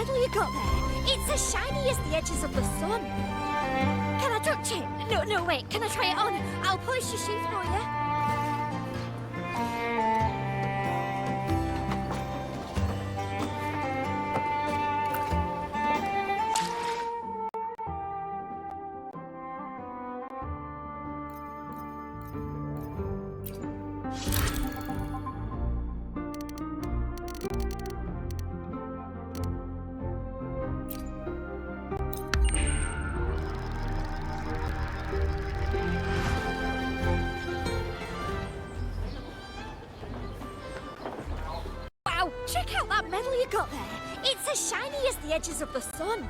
medal you got there? It's as shiny as the edges of the sun. Can I touch it? No, wait. Can I try it on? I'll polish your shoes for you. Wow, check out that medal you got there. It's as shiny as the edges of the sun.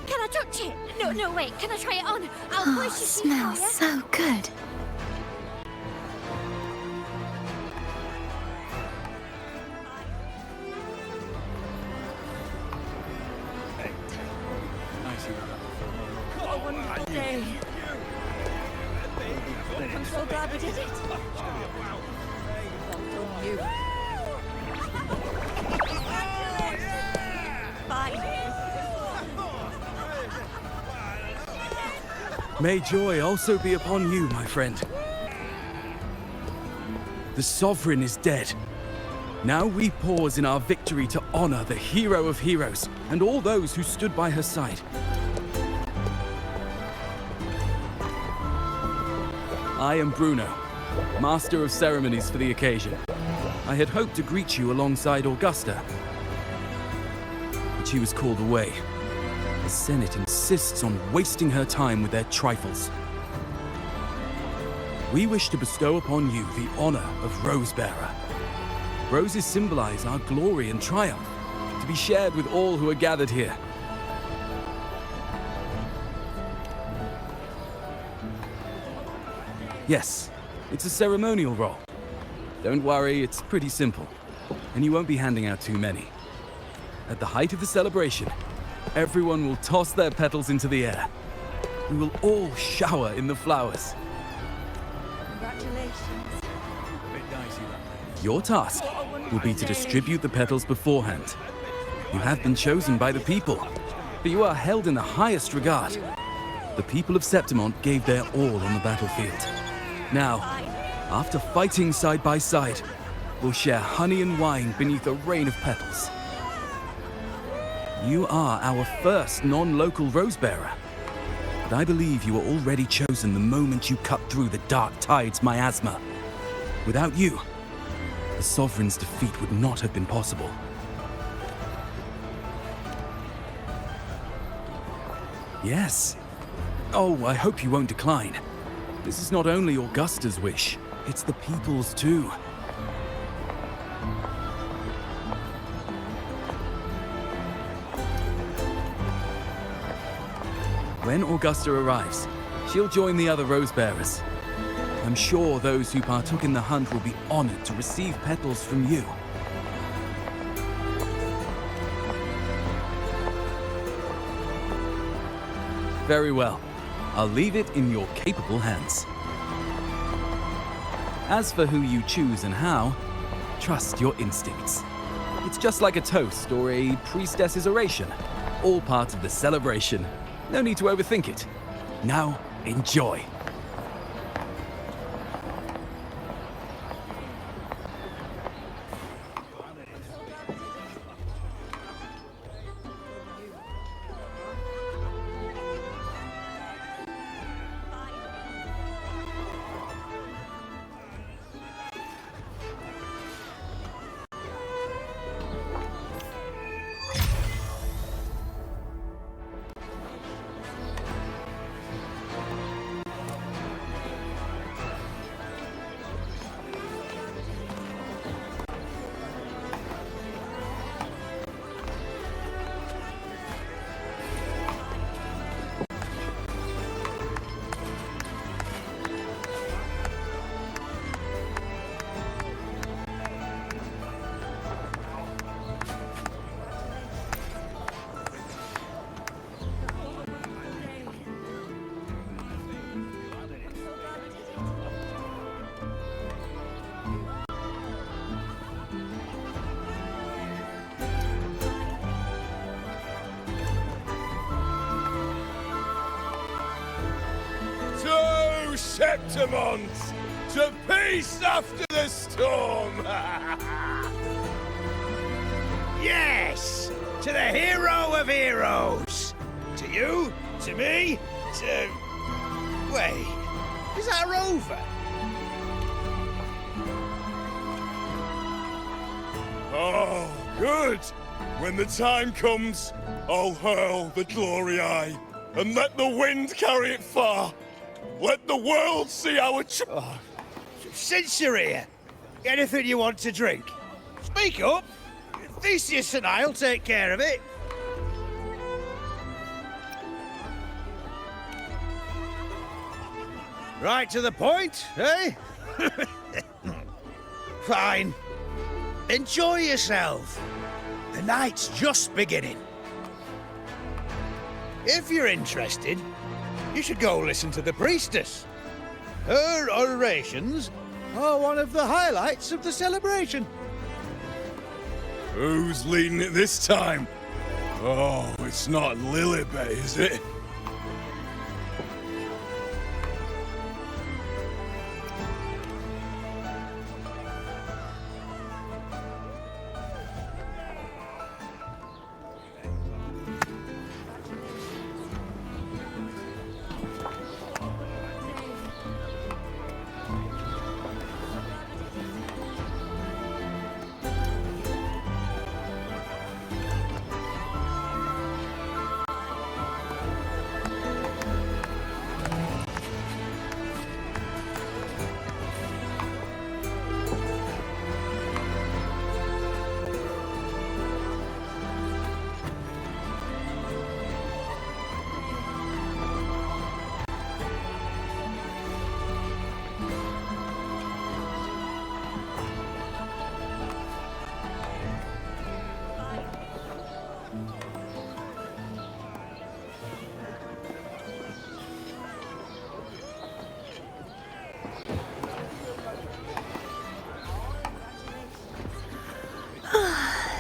Can I touch it? No, wait. Can I try it on? I'll polish your shoes for you. Smells so good. What a wonderful day. I'm so glad we did it. Well done, you. Bye. May joy also be upon you, my friend. The Sovereign is dead. Now we pause in our victory to honor the hero of heroes and all those who stood by her side. I am Bruno, Master of Ceremonies for the occasion. I had hoped to greet you alongside Augusta, but she was called away. The Senate insists on wasting her time with their trifles. We wish to bestow upon you the honor of Rose-Bearer. Roses symbolize our glory and triumph, to be shared with all who are gathered here. Yes, it's a ceremonial role. Don't worry, it's pretty simple, and you won't be handing out too many. At the height of the celebration, everyone will toss their petals into the air. We will all shower in the flowers. Congratulations. Your task will be to distribute the petals beforehand. You have been chosen by the people, but you are held in the highest regard. The people of Septimont gave their all on the battlefield. Now, after fighting side by side, we'll share honey and wine beneath a rain of petals. You are our first non-local Rose-Bearer, but I believe you were already chosen the moment you cut through the dark tide's miasma. Without you, the Sovereign's defeat would not have been possible. Yes. Oh, I hope you won't decline. This is not only Augusta's wish, it's the people's too. When Augusta arrives, she'll join the other Rose-Bearers. I'm sure those who partook in the hunt will be honored to receive petals from you. Very well. I'll leave it in your capable hands. As for who you choose and how, trust your instincts. It's just like a toast or a priestess's oration. All part of the celebration. No need to overthink it. Now, enjoy. Septimont! To peace after the storm! Yes! To the hero of heroes! To you, to me, to... Wait, is that a rover? Oh, good! When the time comes, I'll hurl the glory eye and let the wind carry it far. Let the world see our Since you're here, anything you want to drink? Speak up! Theseus and I'll take care of it. Right to the point, eh? Fine. Enjoy yourself. The night's just beginning. If you're interested, you should go listen to the priestess. Her orations are one of the highlights of the celebration. Who's leading it this time? Oh, it's not Lilibet, is it?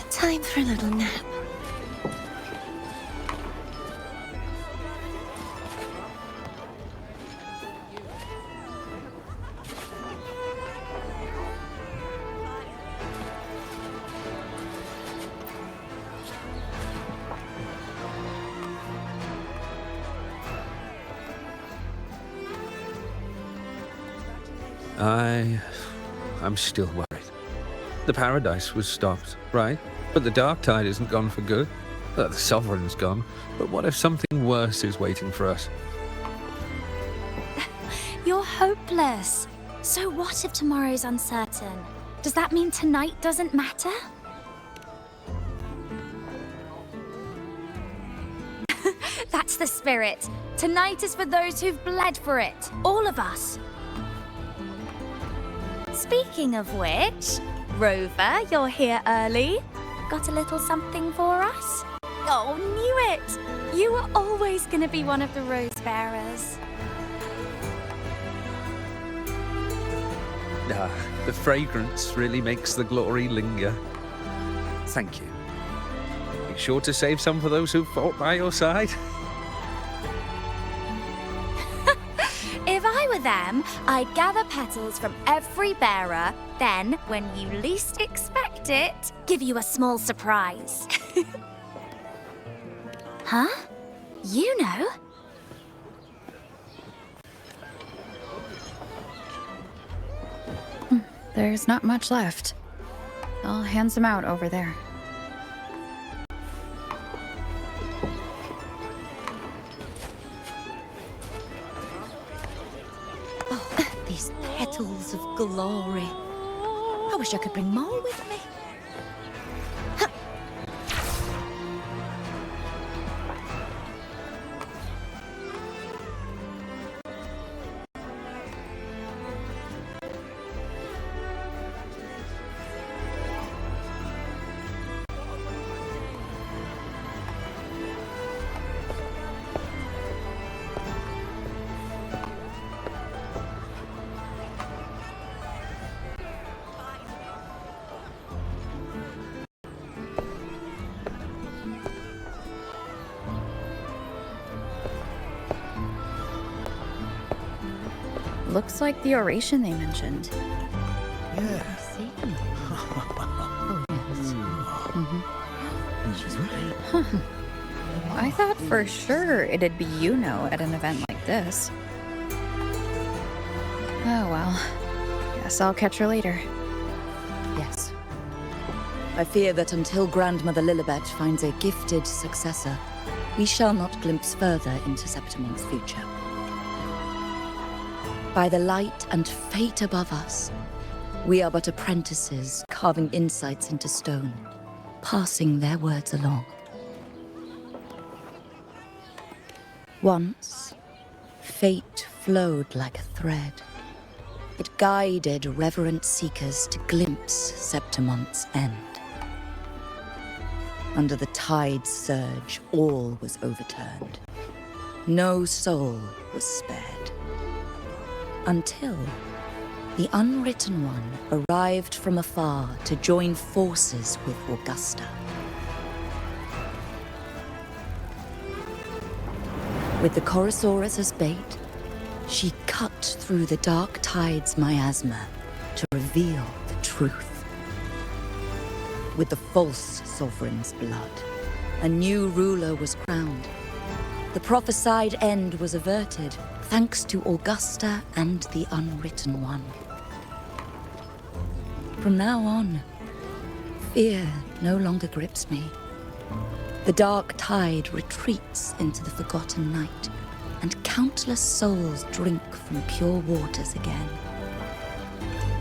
Time for a little nap. I'm still worried. The paradise was stopped, right? But the dark tide isn't gone for good. The sovereign's gone. But what if something worse is waiting for us? You're hopeless. So what if tomorrow's uncertain? Does that mean tonight doesn't matter? That's the spirit. Tonight is for those who've bled for it. All of us. Speaking of which, Rover, you're here early. Got a little something for us? Oh, knew it! You were always gonna be one of the rose bearers. The fragrance really makes the glory linger. Thank you. Be sure to save some for those who fought by your side. If I were them, I'd gather petals from every bearer, then, when you least expect it, give you a small surprise. Huh? You know? There's not much left. I'll hand some out over there. These petals of glory. I wish I could bring more with me. Looks like the oration they mentioned. Yeah. See? Oh, yes. Huh. I thought for sure it'd be at an event like this. Oh well. Guess I'll catch her later. Yes. I fear that until Grandmother Lilibet finds a gifted successor, we shall not glimpse further into Septimon's future. By the light and fate above us, we are but apprentices carving insights into stone, passing their words along. Once, fate flowed like a thread. It guided reverent seekers to glimpse Septimon's end. Under the tide's surge, all was overturned. No soul was spared. Until the Unwritten One arrived from afar to join forces with Augusta. With the Chorosaurus as bait, she cut through the dark tide's miasma to reveal the truth. With the false sovereign's blood, a new ruler was crowned. The prophesied end was averted, thanks to Augusta and the Unwritten One. From now on, fear no longer grips me. The dark tide retreats into the forgotten night, and countless souls drink from pure waters again.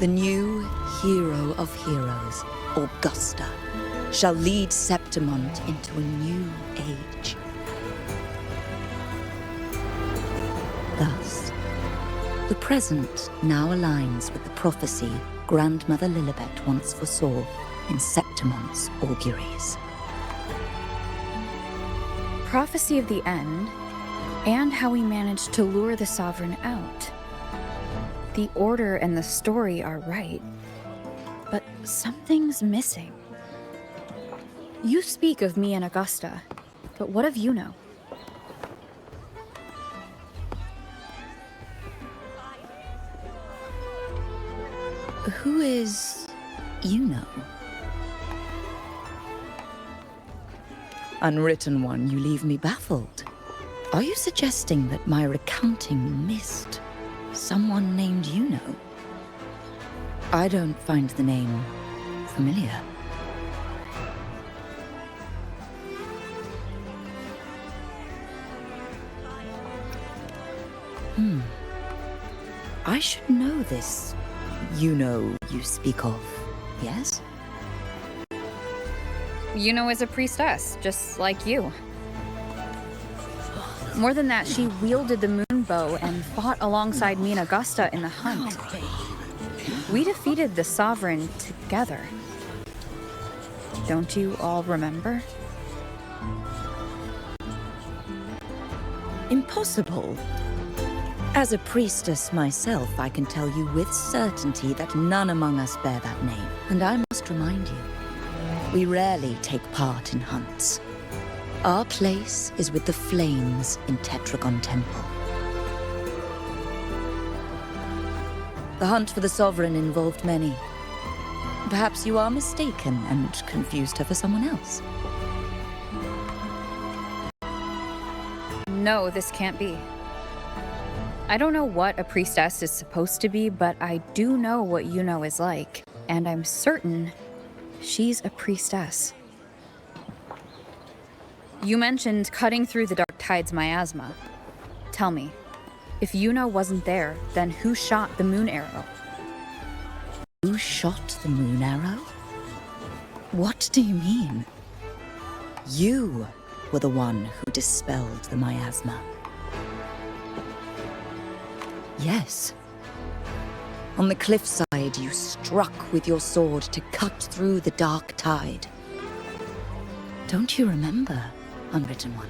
The new hero of heroes, Augusta, shall lead Septimont into a new age. Thus, the present now aligns with the prophecy Grandmother Lilibet once foresaw in Septimont's auguries. Prophecy of the end, and how we managed to lure the Sovereign out. The order and the story are right, but something's missing. You speak of me and Augusta, but what of Yuno? Who is Yuno? Unwritten One, you leave me baffled. Are you suggesting that my recounting missed someone named Yuno? I don't find the name familiar. I should know this Yuno you speak of, yes? Yuno is a priestess, just like you. More than that, she wielded the moon bow and fought alongside me and Augusta in the hunt. We defeated the Sovereign together. Don't you all remember? Impossible. As a priestess myself, I can tell you with certainty that none among us bear that name. And I must remind you, we rarely take part in hunts. Our place is with the flames in Tetragon Temple. The hunt for the Sovereign involved many. Perhaps you are mistaken and confused her for someone else. No, this can't be. I don't know what a priestess is supposed to be, but I do know what Yuno is like. And I'm certain she's a priestess. You mentioned cutting through the dark tide's miasma. Tell me, if Yuno wasn't there, then who shot the moon arrow? Who shot the moon arrow? What do you mean? You were the one who dispelled the miasma. Yes. On the cliffside, you struck with your sword to cut through the dark tide. Don't you remember, Unwritten One?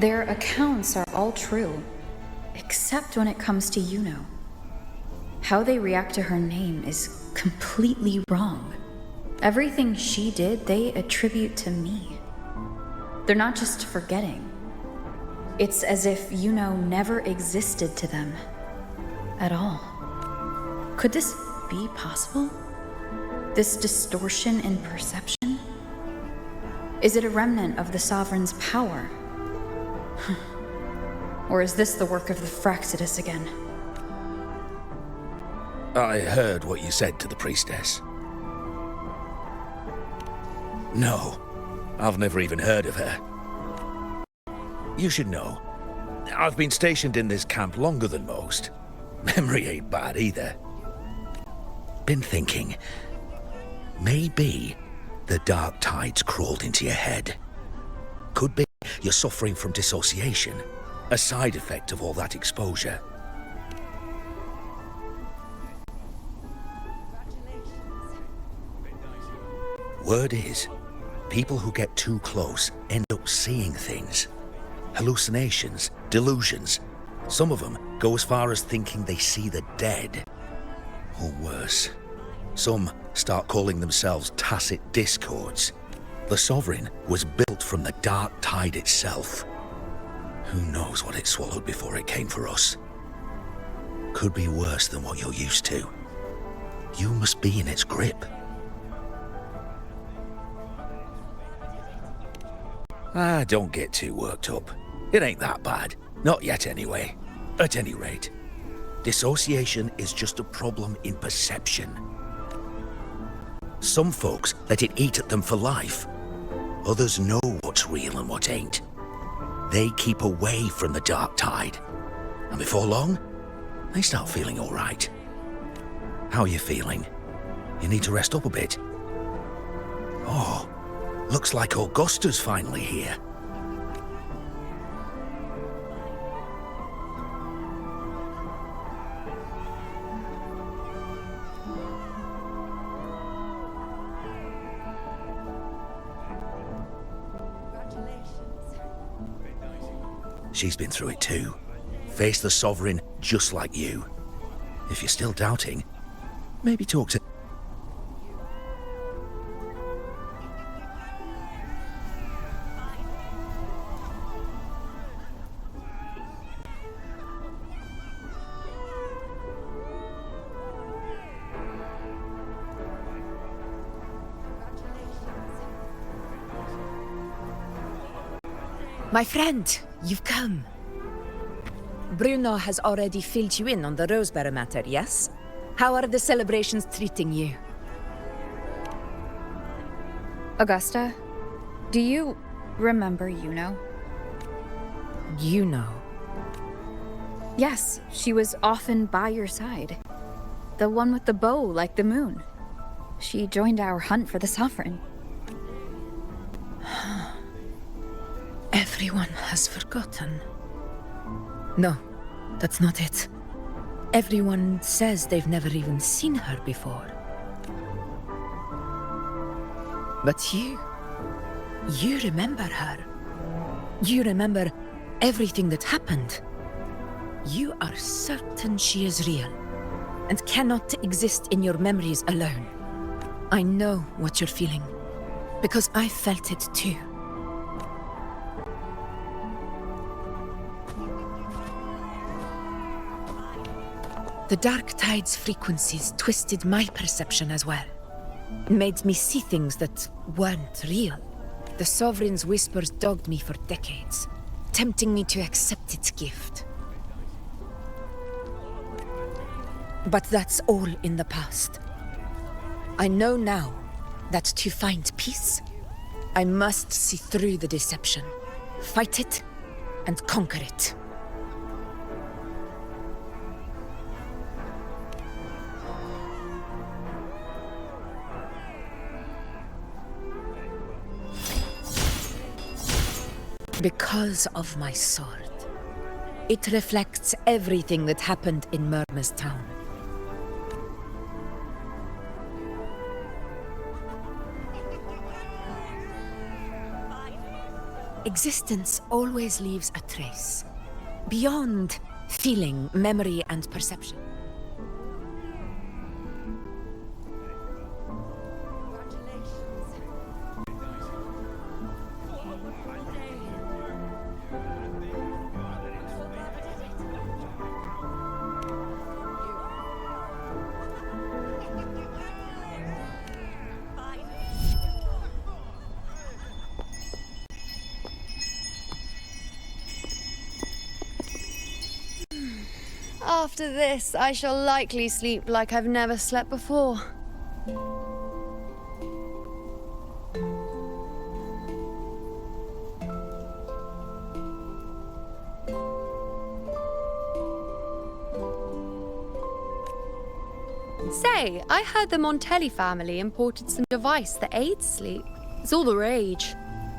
Their accounts are all true, except when it comes to Yuno. How they react to her name is completely wrong. Everything she did, they attribute to me. They're not just forgetting. It's as if Yuno never existed to them at all. Could this be possible? This distortion in perception? Is it a remnant of the Sovereign's power? Or is this the work of the Fraxidus again? I heard what you said to the priestess. No, I've never even heard of her. You should know, I've been stationed in this camp longer than most. Memory ain't bad either. Been thinking, maybe the dark tides crawled into your head. Could be you're suffering from dissociation, a side effect of all that exposure. Word is, people who get too close end up seeing things. Hallucinations, delusions. Some of them go as far as thinking they see the dead. Or worse, some start calling themselves tacit discords. The Sovereign was built from the dark tide itself. Who knows what it swallowed before it came for us? Could be worse than what you're used to. You must be in its grip. Don't get too worked up. It ain't that bad. Not yet anyway. At any rate, dissociation is just a problem in perception. Some folks let it eat at them for life. Others know what's real and what ain't. They keep away from the dark tide. And before long, they start feeling all right. How are you feeling? You need to rest up a bit. Oh, looks like Augusta's finally here. She's been through it too. Faced the Sovereign just like you. If you're still doubting, maybe talk to... My friend, you've come. Bruno has already filled you in on the Rosebearer matter, yes? How are the celebrations treating you? Augusta, do you remember Yuno? Yuno? Yes, she was often by your side. The one with the bow like the moon. She joined our hunt for the Sovereign. Everyone has forgotten. No, that's not it. Everyone says they've never even seen her before. But you remember her. You remember everything that happened. You are certain she is real, and cannot exist in your memories alone. I know what you're feeling, because I felt it too. The Dark Tide's frequencies twisted my perception as well. Made me see things that weren't real. The Sovereign's whispers dogged me for decades, tempting me to accept its gift. But that's all in the past. I know now that to find peace, I must see through the deception, fight it, and conquer it. Because of my sword. It reflects everything that happened in Murma's town. Existence always leaves a trace. Beyond feeling, memory, and perception. After this, I shall likely sleep like I've never slept before. Say, I heard the Montelli family imported some device that aids sleep. It's all the rage.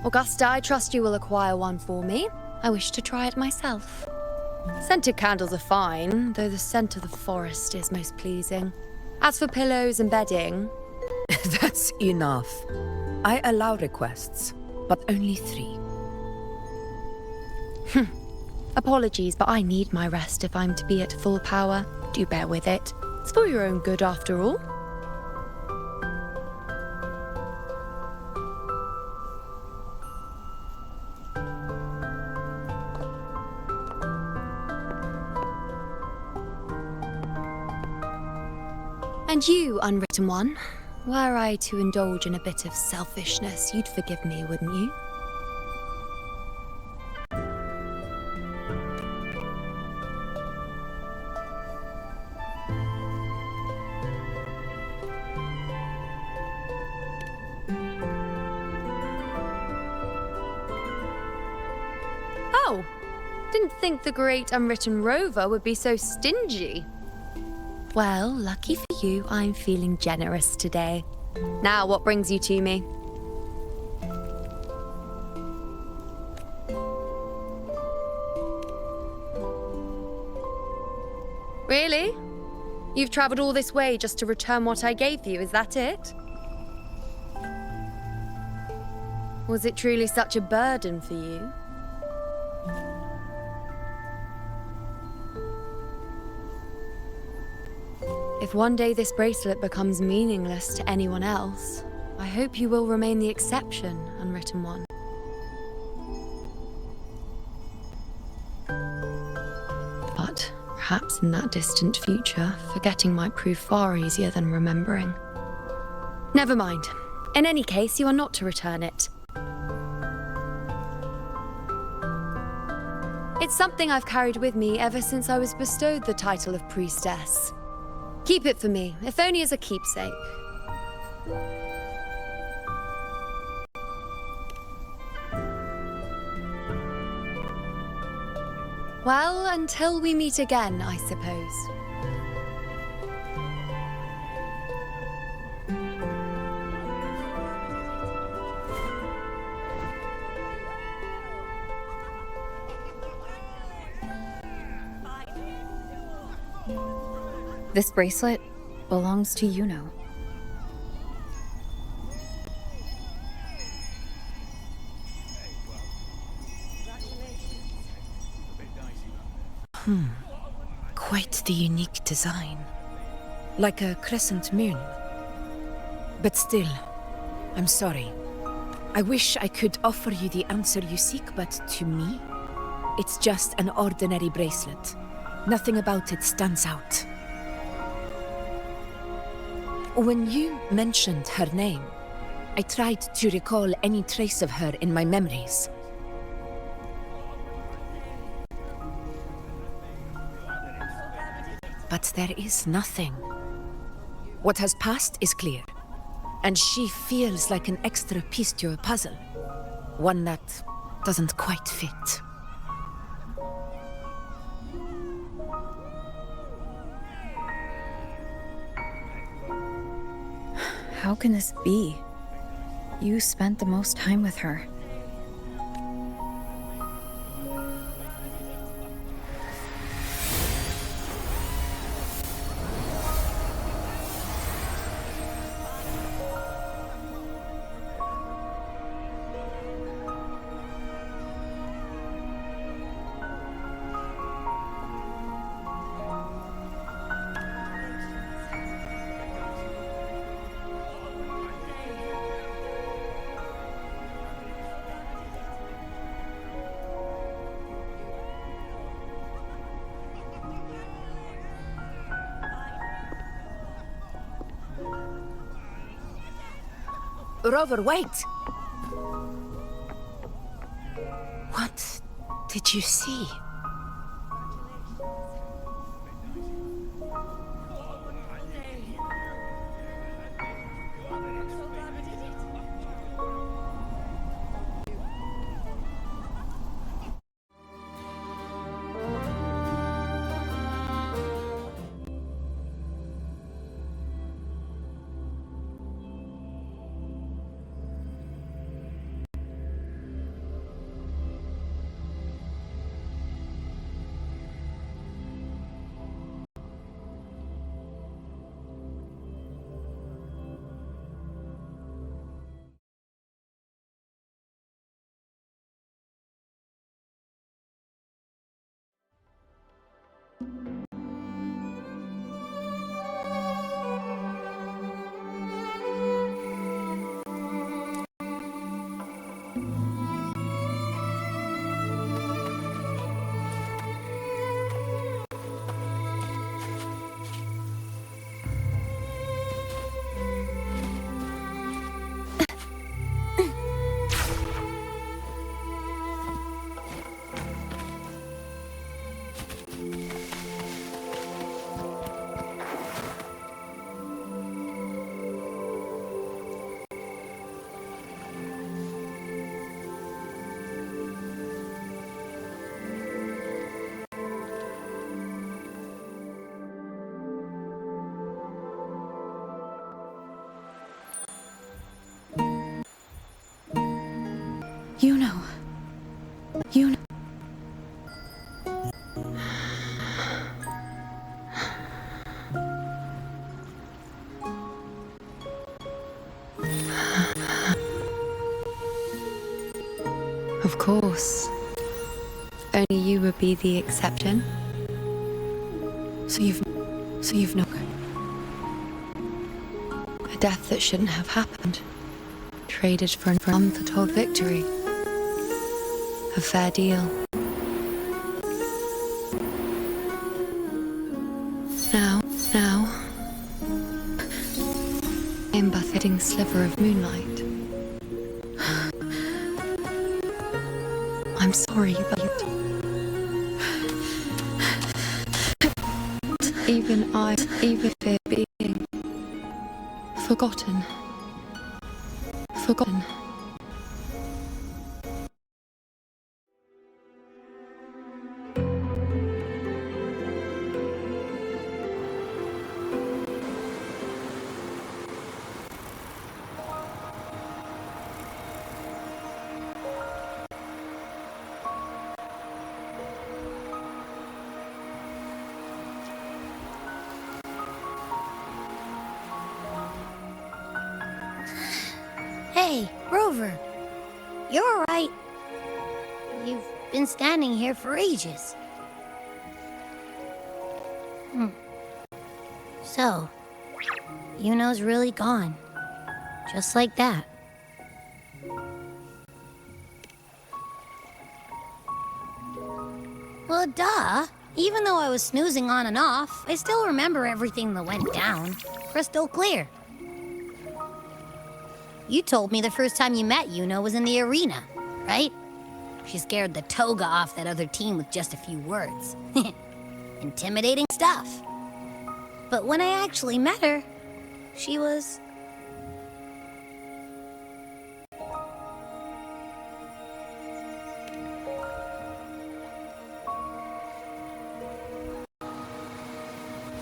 Augusta, I trust you will acquire one for me. I wish to try it myself. Scented candles are fine, though the scent of the forest is most pleasing. As for pillows and bedding... That's enough. I allow requests, but only 3. Apologies, but I need my rest if I'm to be at full power. Do bear with it. It's for your own good after all. And you, unwritten one, were I to indulge in a bit of selfishness, you'd forgive me, wouldn't you? Oh, didn't think the great unwritten rover would be so stingy. Well, lucky for you, I'm feeling generous today. Now, what brings you to me? Really? You've travelled all this way just to return what I gave you, is that it? Was it truly such a burden for you? If one day this bracelet becomes meaningless to anyone else, I hope you will remain the exception, unwritten one. But perhaps in that distant future, forgetting might prove far easier than remembering. Never mind. In any case, you are not to return it. It's something I've carried with me ever since I was bestowed the title of priestess. Keep it for me, if only as a keepsake. Well, until we meet again, I suppose. This bracelet belongs to Yuno. Quite the unique design. Like a crescent moon. But still, I'm sorry. I wish I could offer you the answer you seek, but to me, it's just an ordinary bracelet. Nothing about it stands out. When you mentioned her name, I tried to recall any trace of her in my memories. But there is nothing. What has passed is clear, and she feels like an extra piece to a puzzle. One that doesn't quite fit. How can this be? You spent the most time with her. Rover, wait! What did you see? You know. Of course. Only you would be the exception. So you've known. A death that shouldn't have happened. Traded for an unforetold victory. A fair deal. Now, I'm but a fitting sliver of moonlight. I'm sorry, but even I fear being forgotten. Hey, Rover. You're all right. You've been standing here for ages. So, Yuno's really gone. Just like that. Well, duh. Even though I was snoozing on and off, I still remember everything that went down. Crystal clear. You told me the first time you met Yuno was in the arena, right? She scared the toga off that other team with just a few words. Intimidating stuff. But when I actually met her, she was...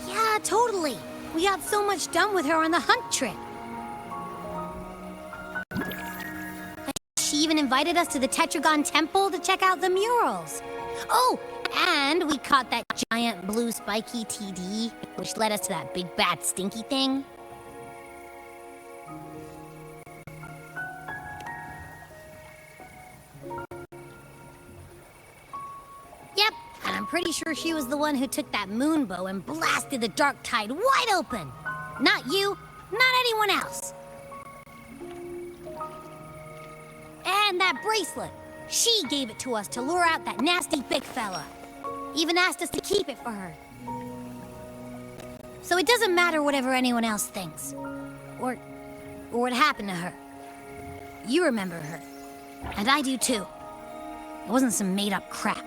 Yeah, totally. We got so much done with her on the hunt trip. She even invited us to the Tetragon Temple to check out the murals. Oh, and we caught that giant blue spiky TD, which led us to that big bad stinky thing. Yep, and I'm pretty sure she was the one who took that moon bow and blasted the dark tide wide open. Not you, not anyone else. And that bracelet. She gave it to us to lure out that nasty big fella. Even asked us to keep it for her. So it doesn't matter whatever anyone else thinks. Or what happened to her. You remember her. And I do too. It wasn't some made-up crap.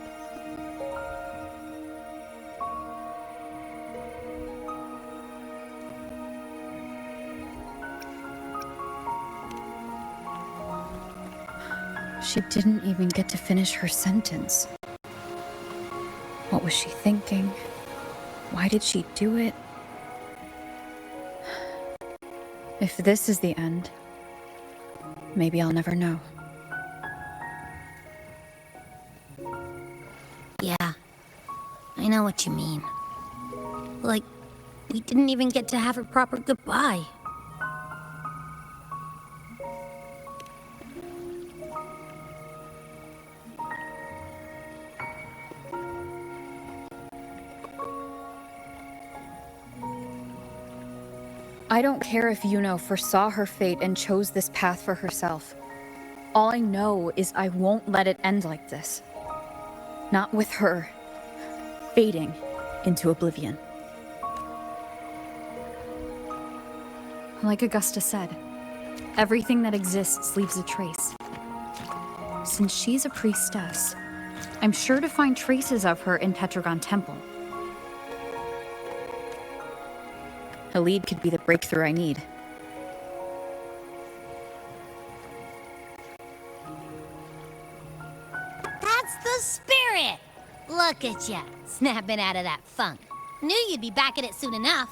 She didn't even get to finish her sentence. What was she thinking? Why did she do it? If this is the end, maybe I'll never know. Yeah, I know what you mean. Like, we didn't even get to have a proper goodbye. I don't care if Yuno foresaw her fate and chose this path for herself. All I know is I won't let it end like this. Not with her fading into oblivion. Like Augusta said, everything that exists leaves a trace. Since she's a priestess, I'm sure to find traces of her in Petragon Temple. A lead could be the breakthrough I need. That's the spirit! Look at ya, snapping out of that funk. Knew you'd be back at it soon enough.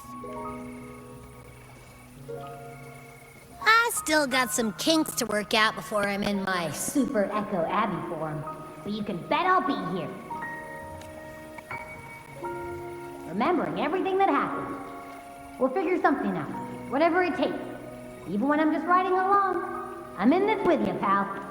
I still got some kinks to work out before I'm in my Super Echo Abbey form, but you can bet I'll be here. Remembering everything that happened. We'll figure something out, whatever it takes. Even when I'm just riding along. I'm in this with you, pal.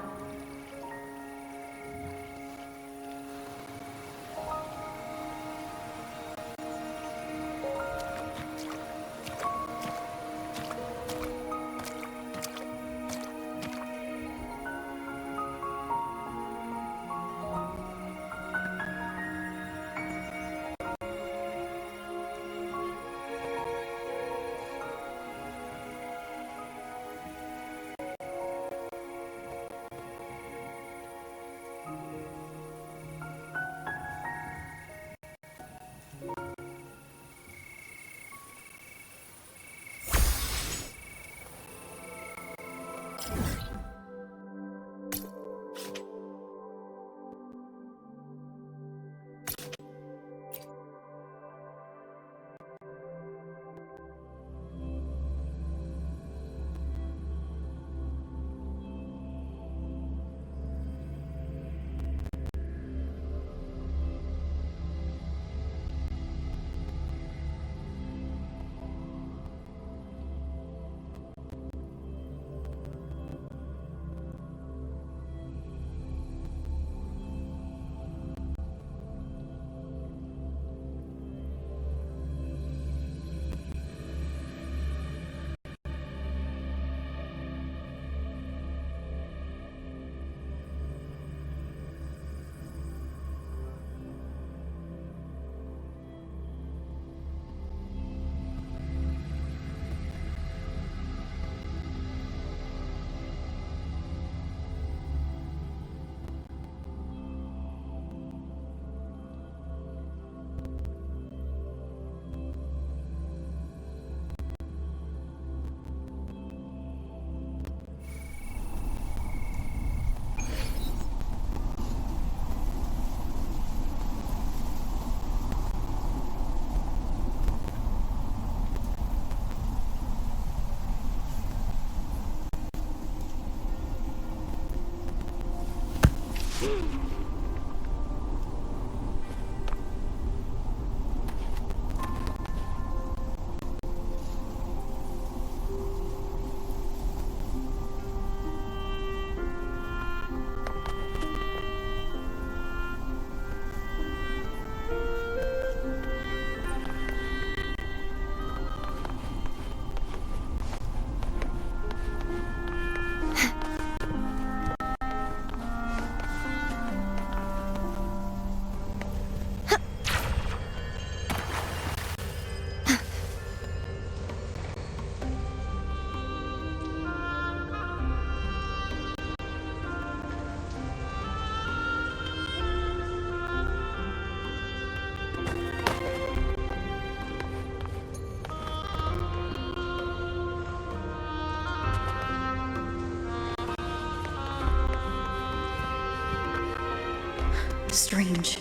Strange.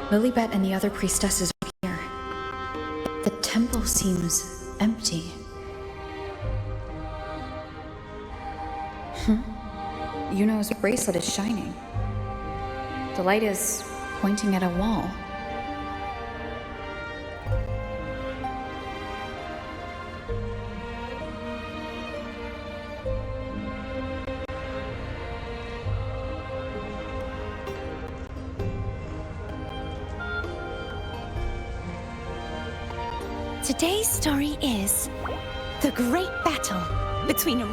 Lilibet and the other priestesses are here. The temple seems empty. Yuno's bracelet is shining. The light is pointing at a wall. Today's story is the great battle between a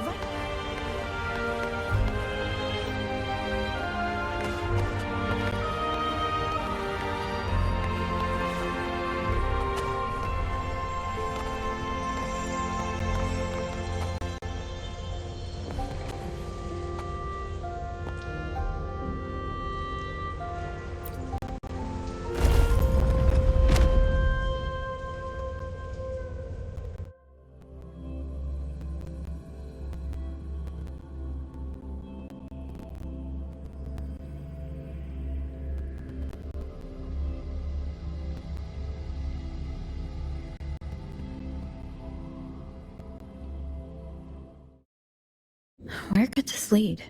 Where could this lead?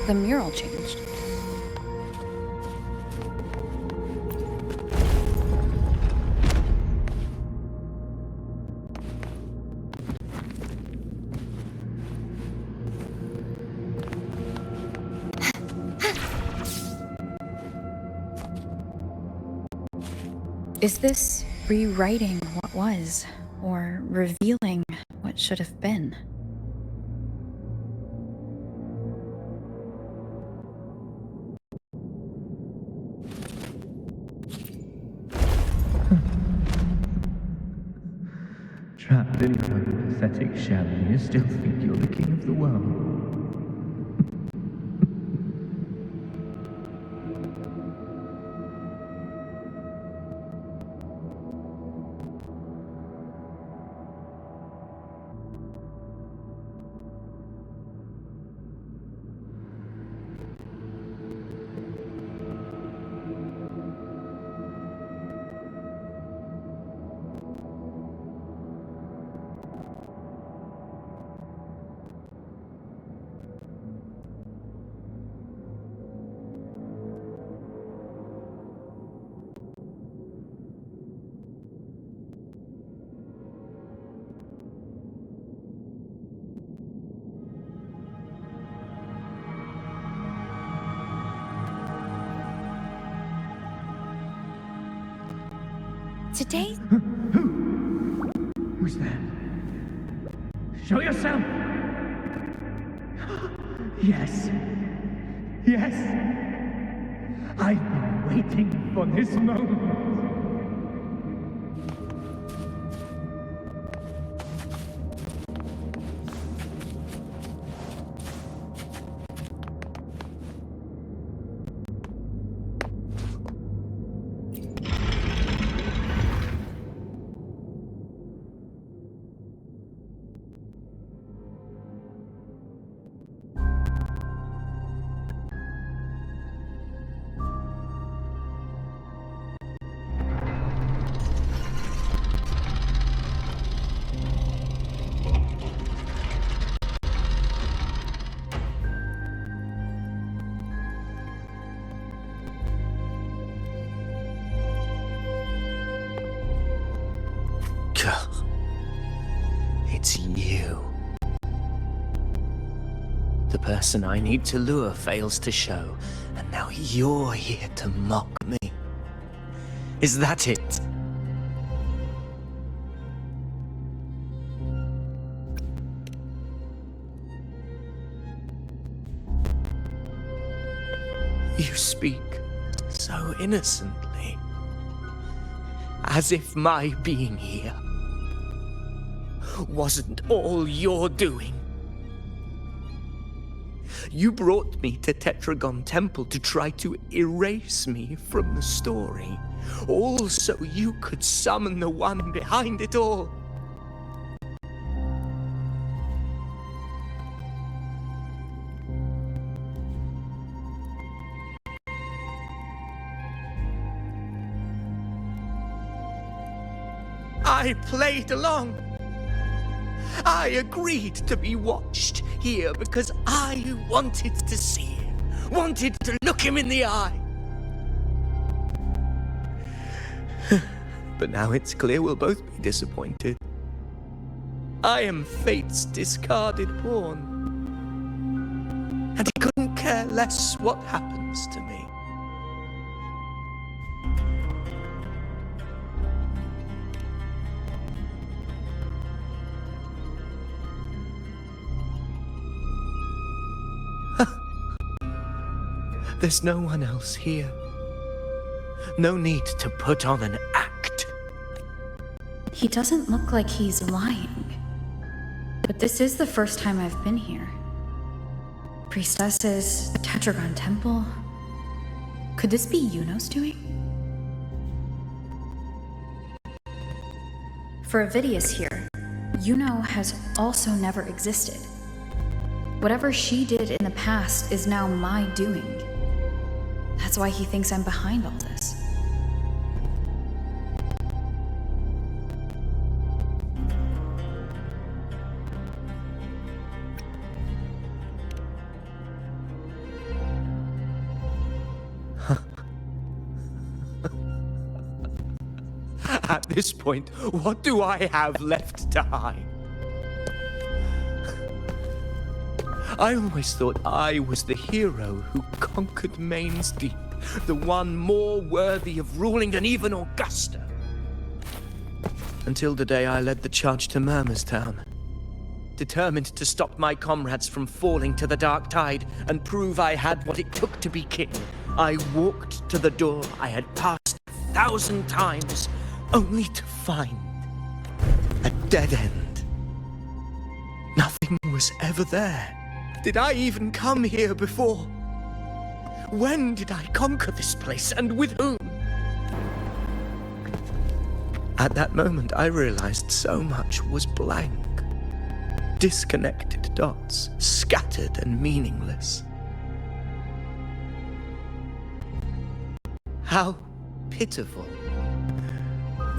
The mural changed. Is this rewriting what was, or revealing what should have been? Trapped in your own pathetic shell, and you still think you're the king of the world. Today? Who's there? Show yourself! Yes. Yes! I've been waiting for this moment. It's you. The person I need to lure fails to show, and now you're here to mock me. Is that it? You speak so innocently, as if my being here wasn't all you're doing. You brought me to Tetragon Temple to try to erase me from the story, all so you could summon the one behind it all. I played along. I agreed to be watched here because I wanted to see him, wanted to look him in the eye. But now it's clear we'll both be disappointed. I am fate's discarded pawn, and he couldn't care less what happens to me. There's no one else here. No need to put on an act. He doesn't look like he's lying. But this is the first time I've been here. Priestesses, Tetragon Temple. Could this be Yuno's doing? For Avidius here, Yuno has also never existed. Whatever she did in the past is now my doing. That's why he thinks I'm behind all this. At this point, what do I have left to hide? I always thought I was the hero who conquered Main's Deep, the one more worthy of ruling than even Augusta. Until the day I led the charge to Murmur's Town. Determined to stop my comrades from falling to the dark tide and prove I had what it took to be king, I walked to the door I had passed 1,000 times, only to find a dead end. Nothing was ever there. Did I even come here before? When did I conquer this place, and with whom? At that moment, I realized so much was blank. Disconnected dots, scattered and meaningless. How pitiful.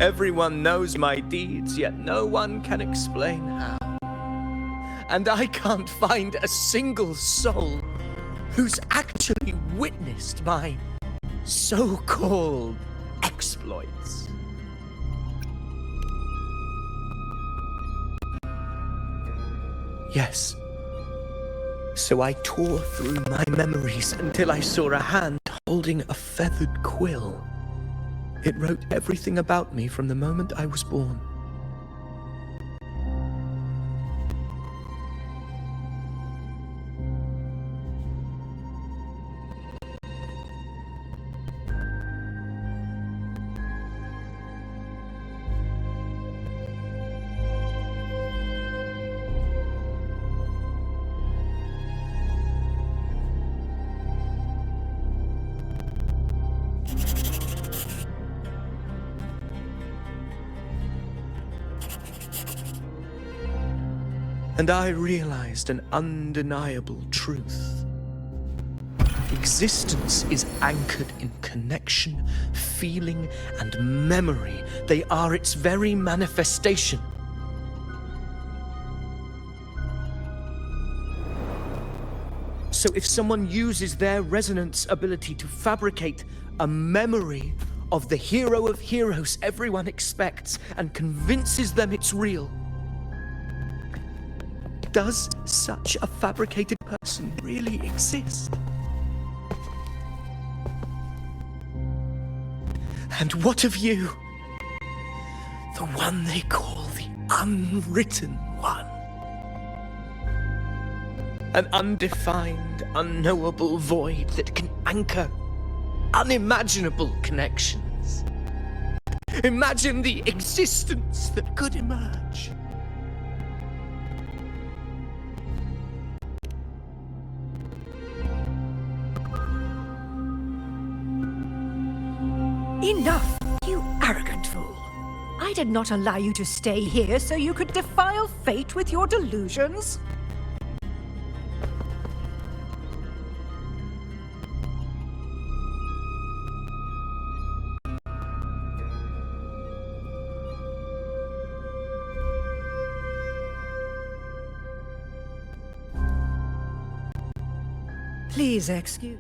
Everyone knows my deeds, yet no one can explain how. And I can't find a single soul who's actually witnessed my so-called exploits. Yes. So I tore through my memories until I saw a hand holding a feathered quill. It wrote everything about me from the moment I was born. And I realized an undeniable truth. Existence is anchored in connection, feeling, and memory. They are its very manifestation. So if someone uses their resonance ability to fabricate a memory of the hero of heroes everyone expects and convinces them it's real. Does such a fabricated person really exist? And what of you? The one they call the unwritten one. An undefined, unknowable void that can anchor unimaginable connections. Imagine the existence that could emerge. Enough, you arrogant fool. I did not allow you to stay here so you could defile fate with your delusions. Please excuse.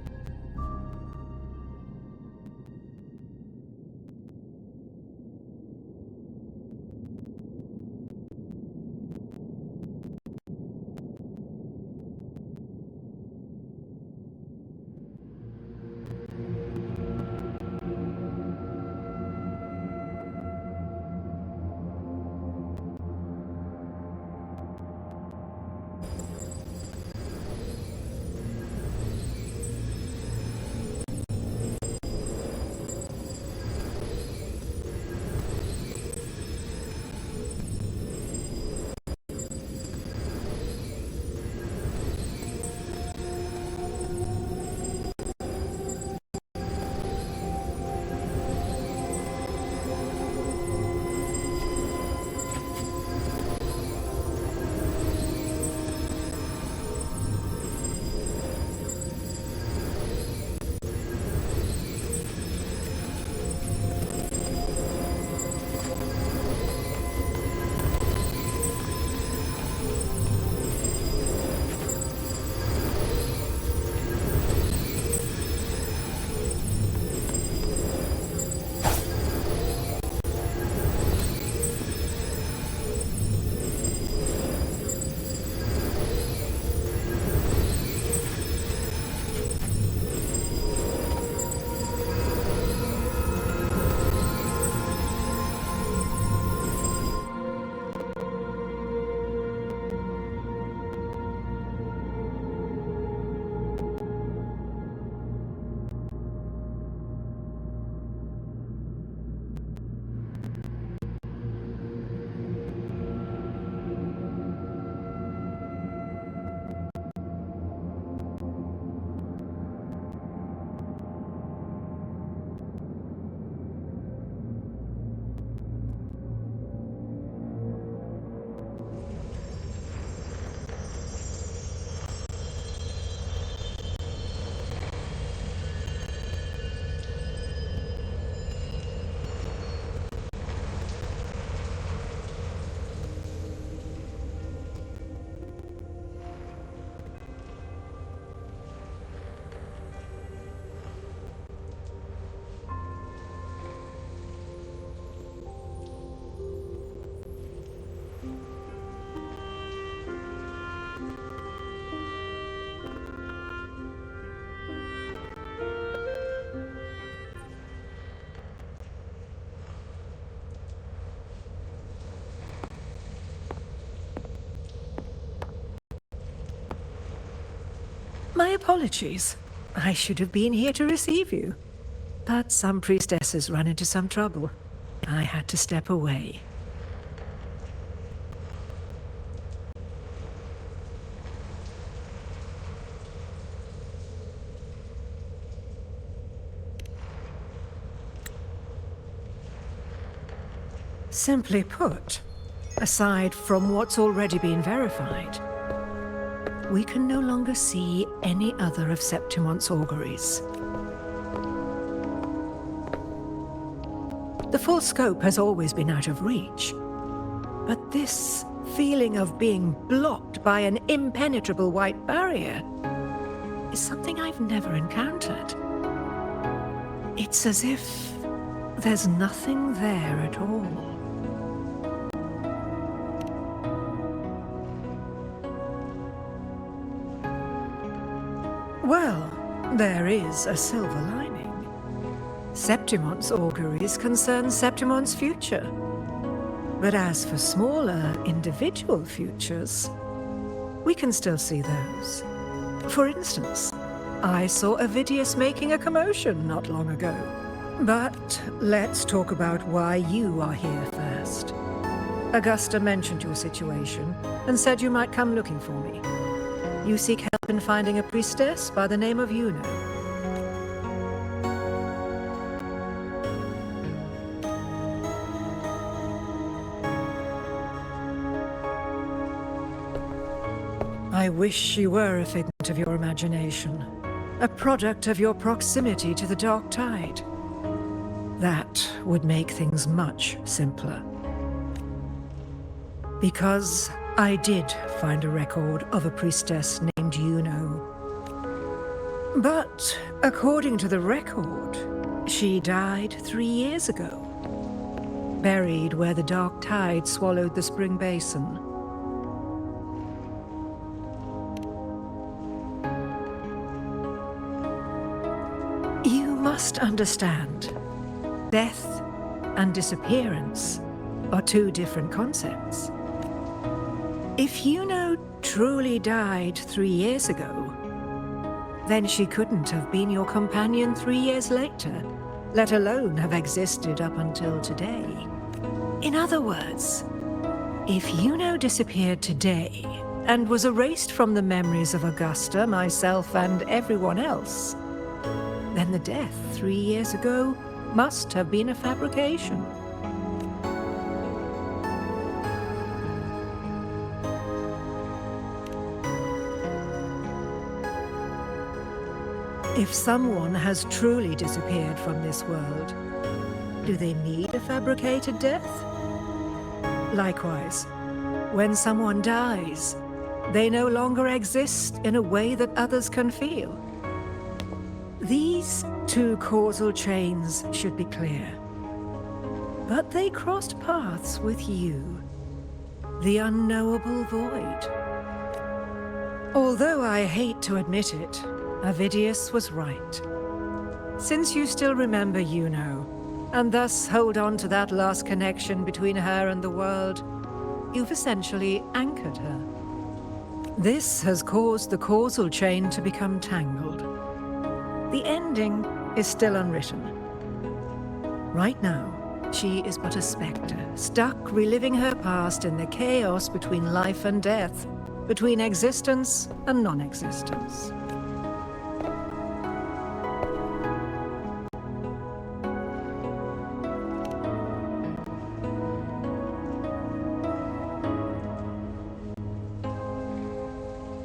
My apologies. I should have been here to receive you. But some priestesses ran into some trouble. I had to step away. Simply put, aside from what's already been verified, we can no longer see any other of Septimon's auguries. The full scope has always been out of reach, but this feeling of being blocked by an impenetrable white barrier is something I've never encountered. It's as if there's nothing there at all. Well, there is a silver lining. Septimon's auguries concern Septimon's future. But as for smaller, individual futures, we can still see those. For instance, I saw Avidius making a commotion not long ago. But let's talk about why you are here first. Augusta mentioned your situation and said you might come looking for me. You seek help in finding a priestess by the name of Yuno. I wish she were a figment of your imagination, a product of your proximity to the dark tide. That would make things much simpler. Because I did find a record of a priestess named Yuno. But according to the record, she died 3 years ago, buried where the dark tide swallowed the spring basin. You must understand, death and disappearance are two different concepts. If Yuno truly died 3 years ago, then she couldn't have been your companion 3 years later, let alone have existed up until today. In other words, if Yuno disappeared today and was erased from the memories of Augusta, myself, and everyone else, then the death 3 years ago must have been a fabrication. If someone has truly disappeared from this world, do they need a fabricated death? Likewise, when someone dies, they no longer exist in a way that others can feel. These two causal chains should be clear. But they crossed paths with you, the unknowable void. Although I hate to admit it, Avidius was right. Since you still remember Yuno, and thus hold on to that last connection between her and the world, you've essentially anchored her. This has caused the causal chain to become tangled. The ending is still unwritten. Right now, she is but a spectre, stuck reliving her past in the chaos between life and death, between existence and non-existence.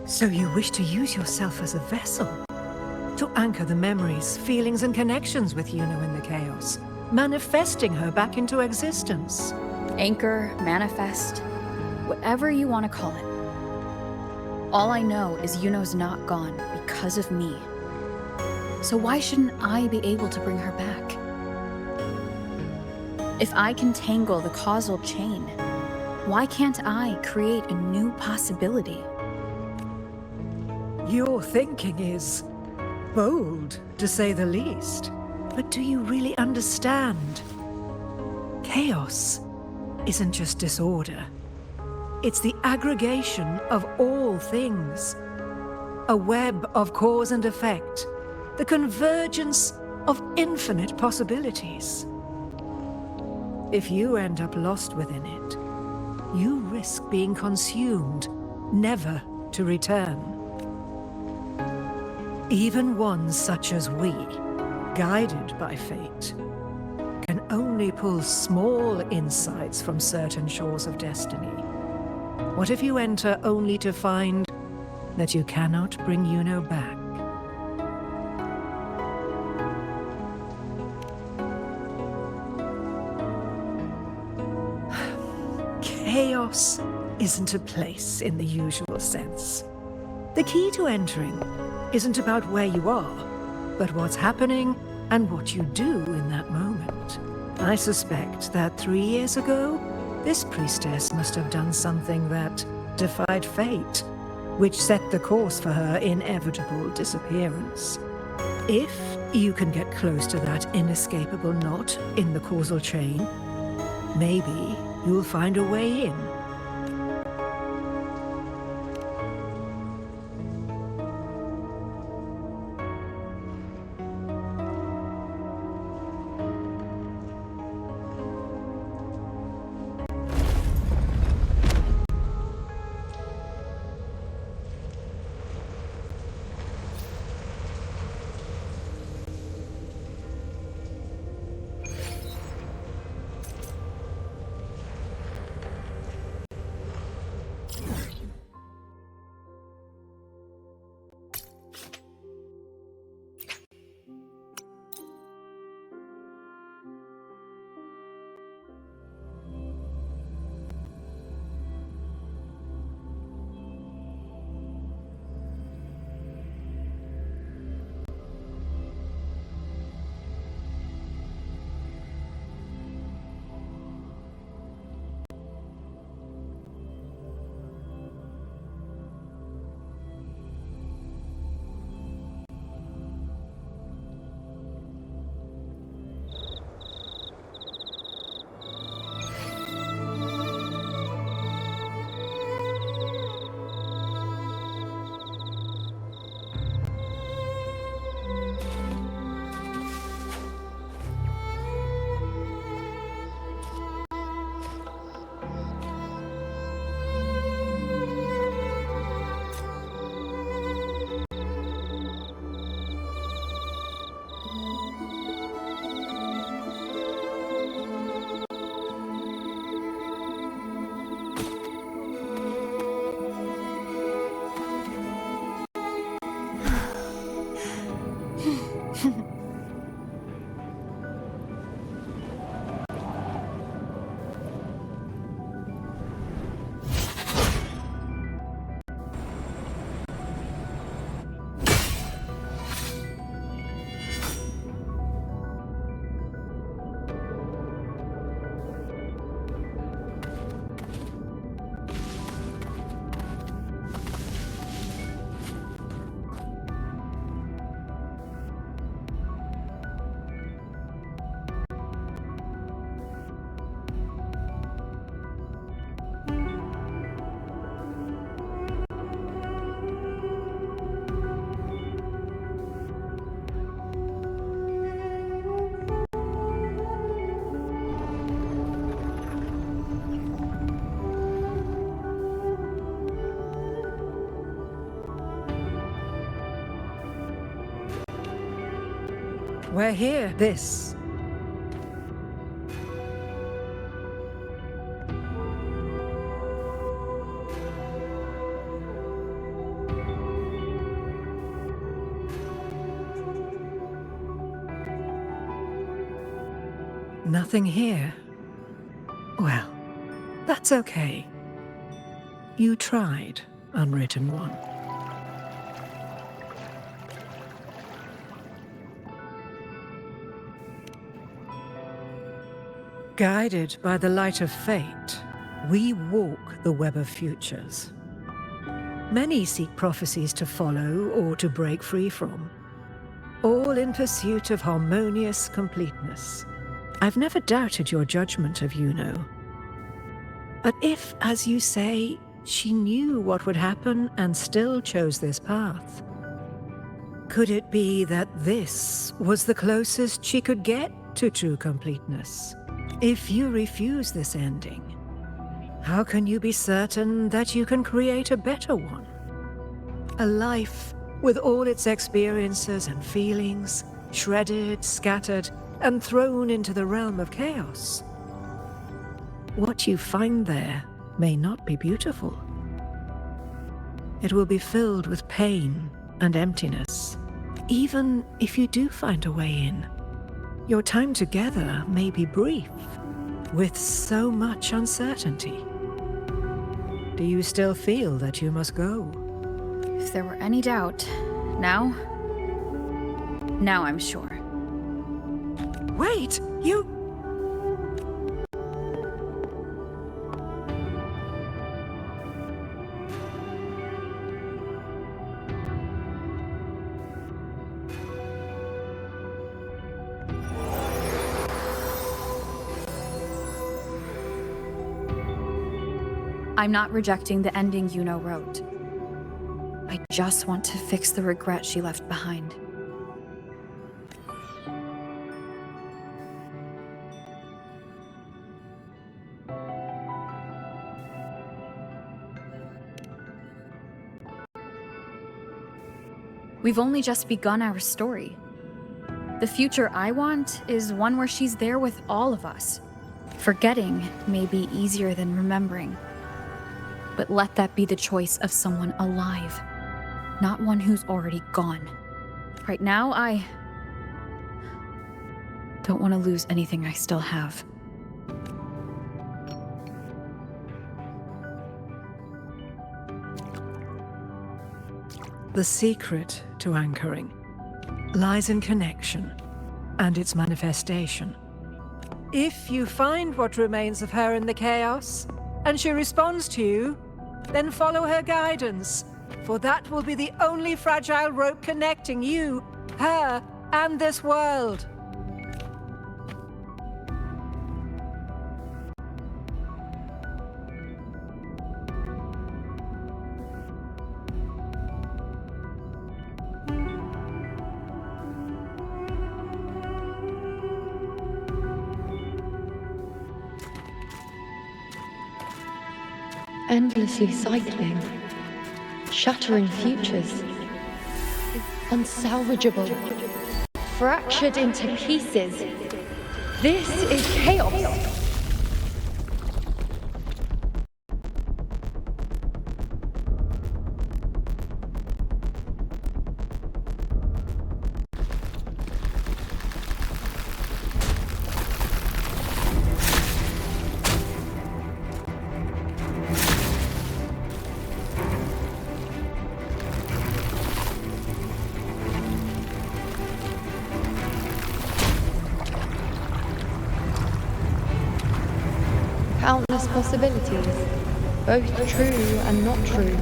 So you wish to use yourself as a vessel? To anchor the memories, feelings, and connections with Yuno in the chaos, manifesting her back into existence. Anchor, manifest, whatever you want to call it. All I know is Yuno's not gone because of me. So why shouldn't I be able to bring her back? If I can tangle the causal chain, why can't I create a new possibility? Your thinking is bold, to say the least. But do you really understand? Chaos isn't just disorder. It's the aggregation of all things. A web of cause and effect. The convergence of infinite possibilities. If you end up lost within it, you risk being consumed, never to return. Even ones such as we, guided by fate, can only pull small insights from certain shores of destiny. What if you enter only to find that you cannot bring Yuno back? Chaos isn't a place in the usual sense. The key to entering isn't about where you are, but what's happening and what you do in that moment. I suspect that 3 years ago, this priestess must have done something that defied fate, which set the course for her inevitable disappearance. If you can get close to that inescapable knot in the causal chain, maybe you'll find a way in. We're here. This. Nothing here. Well, that's okay. You tried, Unwritten One. Guided by the light of fate, we walk the web of futures. Many seek prophecies to follow or to break free from, all in pursuit of harmonious completeness. I've never doubted your judgment of Yuno. But if, as you say, she knew what would happen and still chose this path, could it be that this was the closest she could get to true completeness? If you refuse this ending, how can you be certain that you can create a better one? A life with all its experiences and feelings, shredded, scattered, and thrown into the realm of chaos. What you find there may not be beautiful. It will be filled with pain and emptiness. Even if you do find a way in, your time together may be brief, with so much uncertainty. Do you still feel that you must go? If there were any doubt, now I'm sure. Wait, you... I'm not rejecting the ending Yuno wrote. I just want to fix the regret she left behind. We've only just begun our story. The future I want is one where she's there with all of us. Forgetting may be easier than remembering. But let that be the choice of someone alive, not one who's already gone. Right now, I don't want to lose anything I still have. The secret to anchoring lies in connection and its manifestation. If you find what remains of her in the chaos, and she responds to you, then follow her guidance, for that will be the only fragile rope connecting you, her, and this world. Endlessly cycling, shattering futures, unsalvageable, fractured into pieces. This is chaos. Countless possibilities, both true and not true.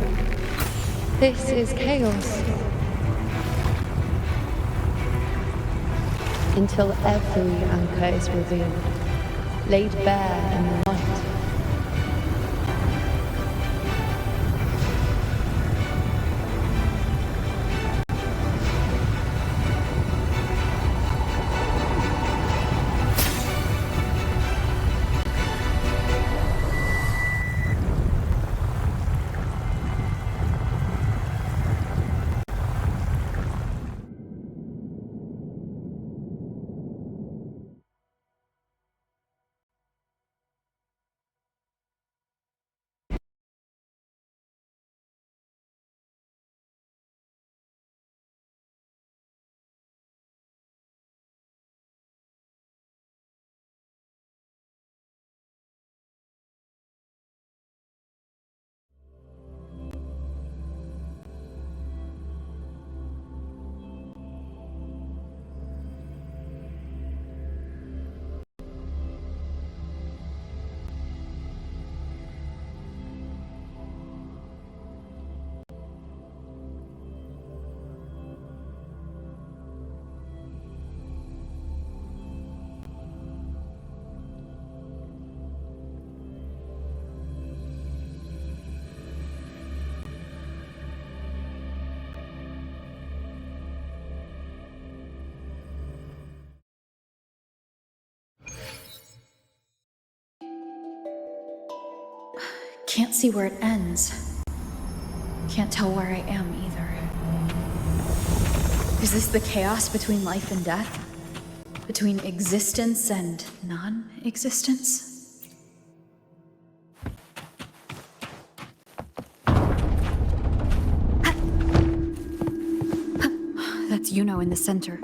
This is chaos. Until every anchor is revealed, laid bare in the light. Can't see where it ends. Can't tell where I am either. Is this the chaos between life and death? Between existence and non-existence? That's Yuno in the center.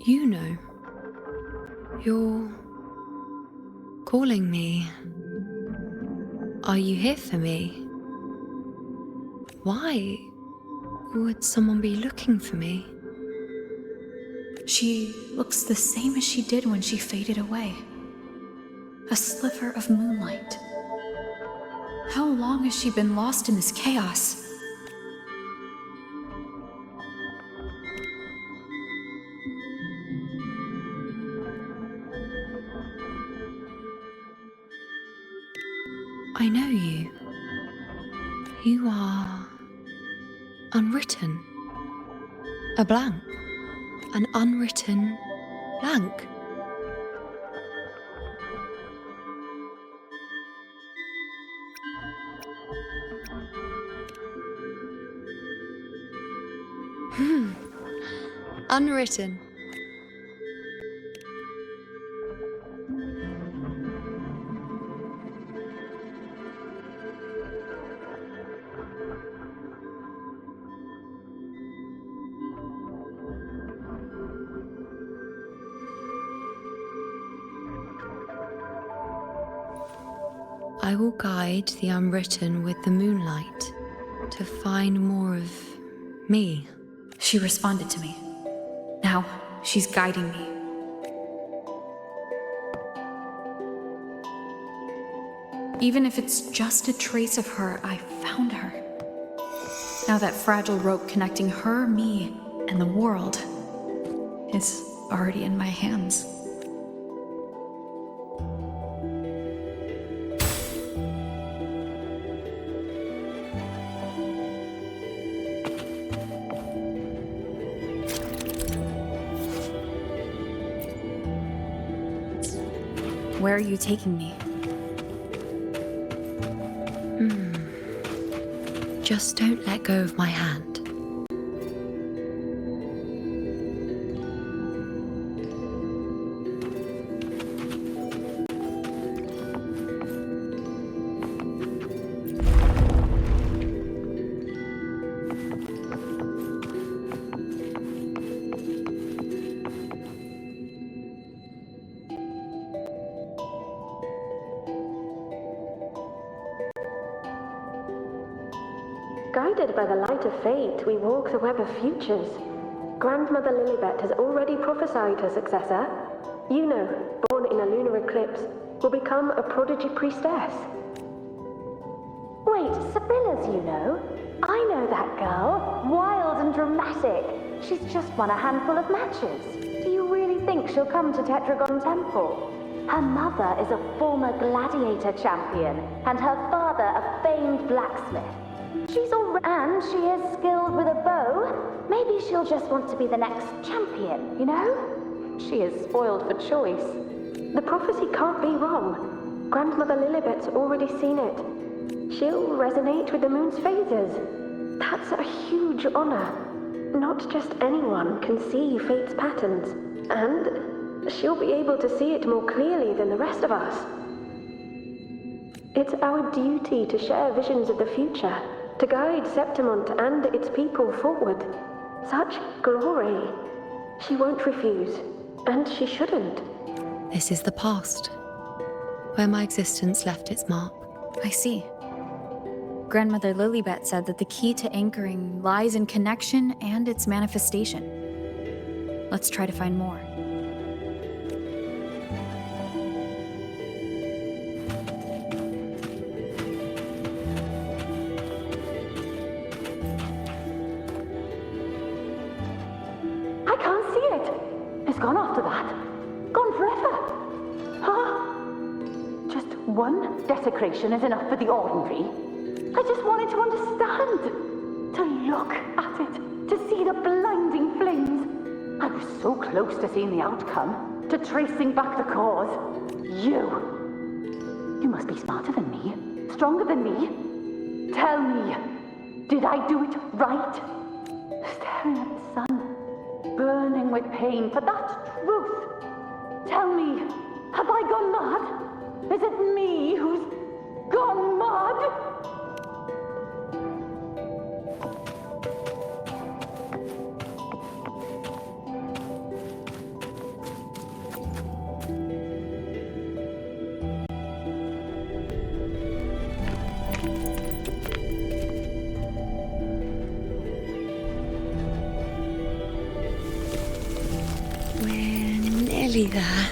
You know. You're calling me. Are you here for me? Why would someone be looking for me? She looks the same as she did when she faded away. A sliver of moonlight. How long has she been lost in this chaos? I know you. You are unwritten. A blank. An unwritten blank. Unwritten. I will guide the unwritten with the moonlight to find more of me. She responded to me. Now, she's guiding me. Even if it's just a trace of her, I found her. Now that fragile rope connecting her, me, and the world is already in my hands. Where are you taking me? Just don't let go of my hand. Guided by the light of fate, we walk the web of futures. Grandmother Lilibet has already prophesied her successor. Yuno, born in a lunar eclipse, will become a prodigy priestess. Wait, Sibylla's Yuno? I know that girl. Wild and dramatic. She's just won a handful of matches. Do you really think she'll come to Tetragon Temple? Her mother is a former gladiator champion, and her father a famed blacksmith. And she is skilled with a bow. Maybe she'll just want to be the next champion, you know? She is spoiled for choice. The prophecy can't be wrong. Grandmother Lilibet's already seen it. She'll resonate with the moon's phases. That's a huge honor. Not just anyone can see fate's patterns. And she'll be able to see it more clearly than the rest of us. It's our duty to share visions of the future, to guide Septimont and its people forward. Such glory. She won't refuse, and she shouldn't. This is the past, where my existence left its mark. I see. Grandmother Lilibet said that the key to anchoring lies in connection and its manifestation. Let's try to find more. Gone after that? Gone forever? Huh? Just one desecration is enough for the ordinary? I just wanted to understand. To look at it. To see the blinding flames. I was so close to seeing the outcome. To tracing back the cause. You must be smarter than me. Stronger than me. Tell me. Did I do it right? Staring at the sun. Burning with pain for that truth. Tell me, have I gone mad? Is it me who's gone mad? really there.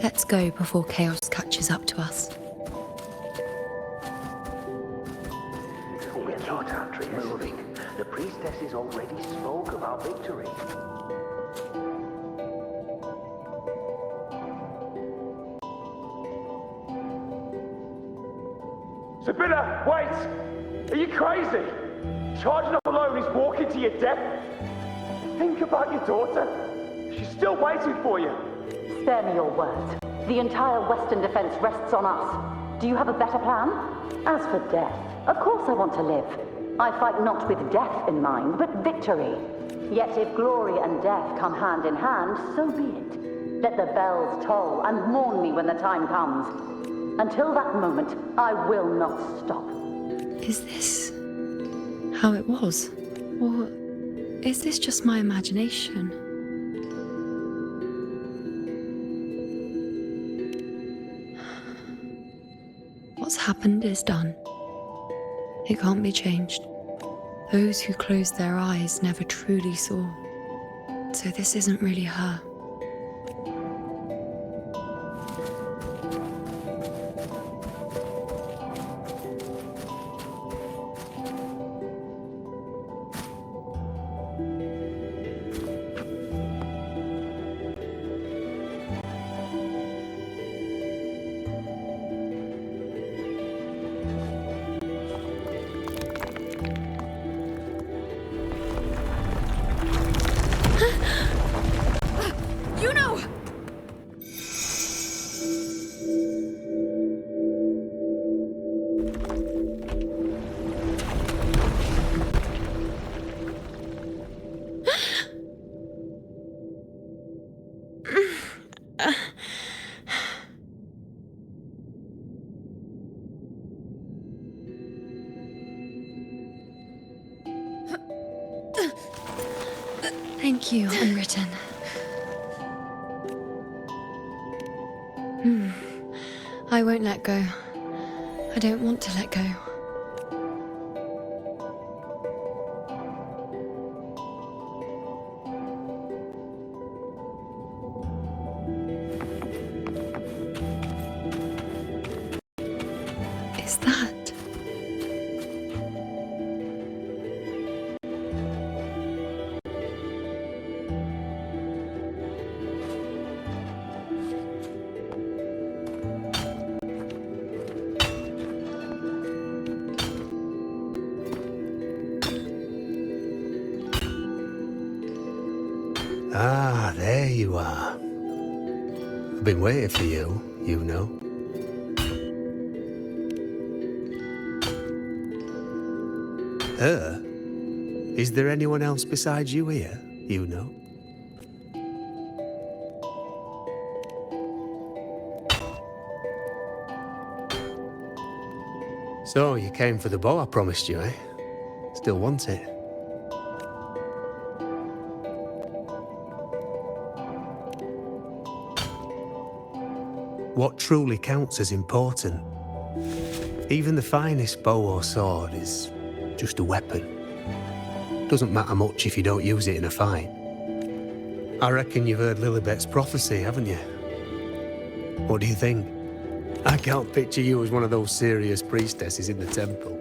Let's go before chaos catches up to us. Get your country moving. The priestesses already spoke of our victory. Sibylla, wait! Are you crazy? Charging up alone is walking to your death. Think about your daughter. She's still waiting for you. Spare me your words. The entire Western defense rests on us. Do you have a better plan? As for death, of course I want to live. I fight not with death in mind, but victory. Yet if glory and death come hand in hand, so be it. Let the bells toll and mourn me when the time comes. Until that moment, I will not stop. Is this how it was? Or is this just my imagination? What's happened is done. It can't be changed. Those who closed their eyes never truly saw. So this isn't really her. Thank you, Unwritten. I won't let go. I don't want to let go. Is that? Ah, there you are. I've been waiting for you, you know. Her? Is there anyone else besides you here, you know? So, you came for the bow I promised you, eh? Still want it? What truly counts as important. Even the finest bow or sword is just a weapon. Doesn't matter much if you don't use it in a fight. I reckon you've heard Lilibet's prophecy, haven't you? What do you think? I can't picture you as one of those serious priestesses in the temple.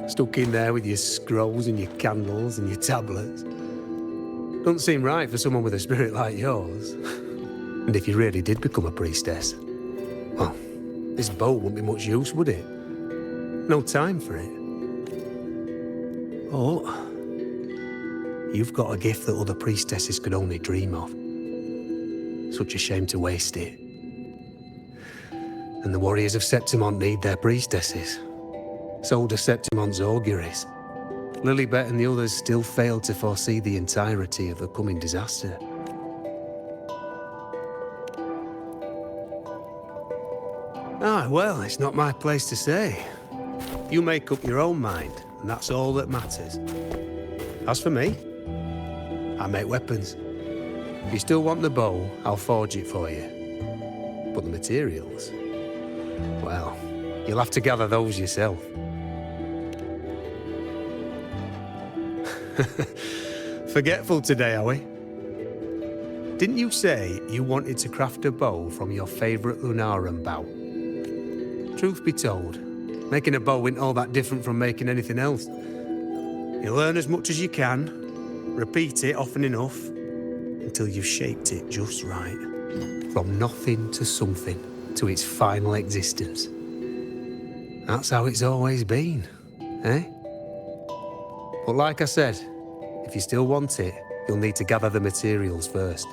Stuck in there with your scrolls and your candles and your tablets. Doesn't seem right for someone with a spirit like yours. And if you really did become a priestess, well, this bow wouldn't be much use, would it? No time for it. Oh, you've got a gift that other priestesses could only dream of. Such a shame to waste it. And the warriors of Septimont need their priestesses. So do Septimont's auguries. Lilibet and the others still failed to foresee the entirety of the coming disaster. Ah, well, it's not my place to say. You make up your own mind, and that's all that matters. As for me, I make weapons. If you still want the bow, I'll forge it for you. But the materials, well, you'll have to gather those yourself. Forgetful today, are we? Didn't you say you wanted to craft a bow from your favourite Lunarum bow? Truth be told, making a bow isn't all that different from making anything else. You learn as much as you can, repeat it often enough, until you've shaped it just right. From nothing to something, to its final existence. That's how it's always been, eh? But like I said, if you still want it, you'll need to gather the materials first.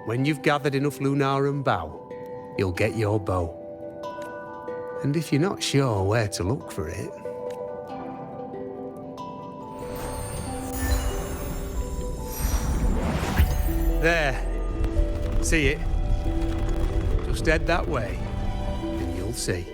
When you've gathered enough Lunarum bow, you'll get your bow. And if you're not sure where to look for it... There. See it? Just head that way, and you'll see.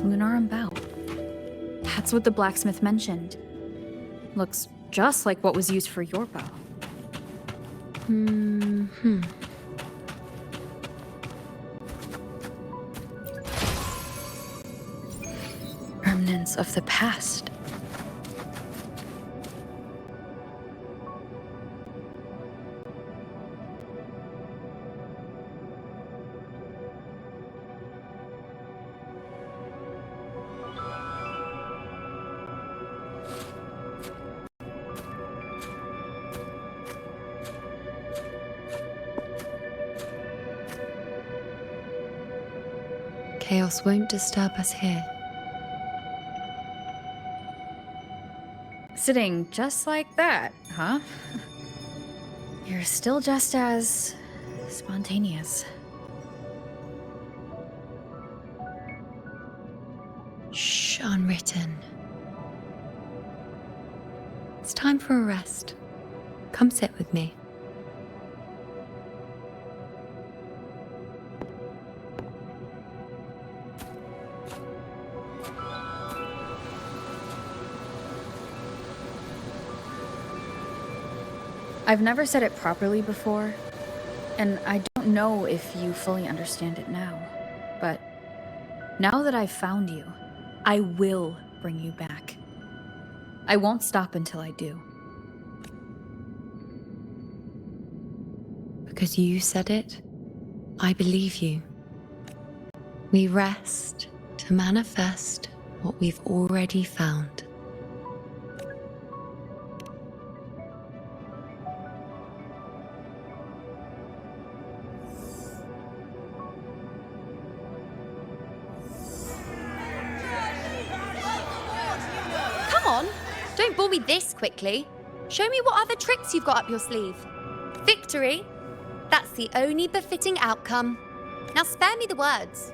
Lunarum bow. That's what the blacksmith mentioned. Looks just like what was used for your bow. Remnants of the past. Chaos won't disturb us here. Sitting just like that, huh? You're still just as... spontaneous. Shh, unwritten. It's time for a rest. Come sit with me. I've never said it properly before, and I don't know if you fully understand it now, but now that I've found you, I will bring you back. I won't stop until I do. Because you said it, I believe you. We rest to manifest what we've already found. Don't bore me this quickly. Show me what other tricks you've got up your sleeve. Victory? That's the only befitting outcome. Now spare me the words.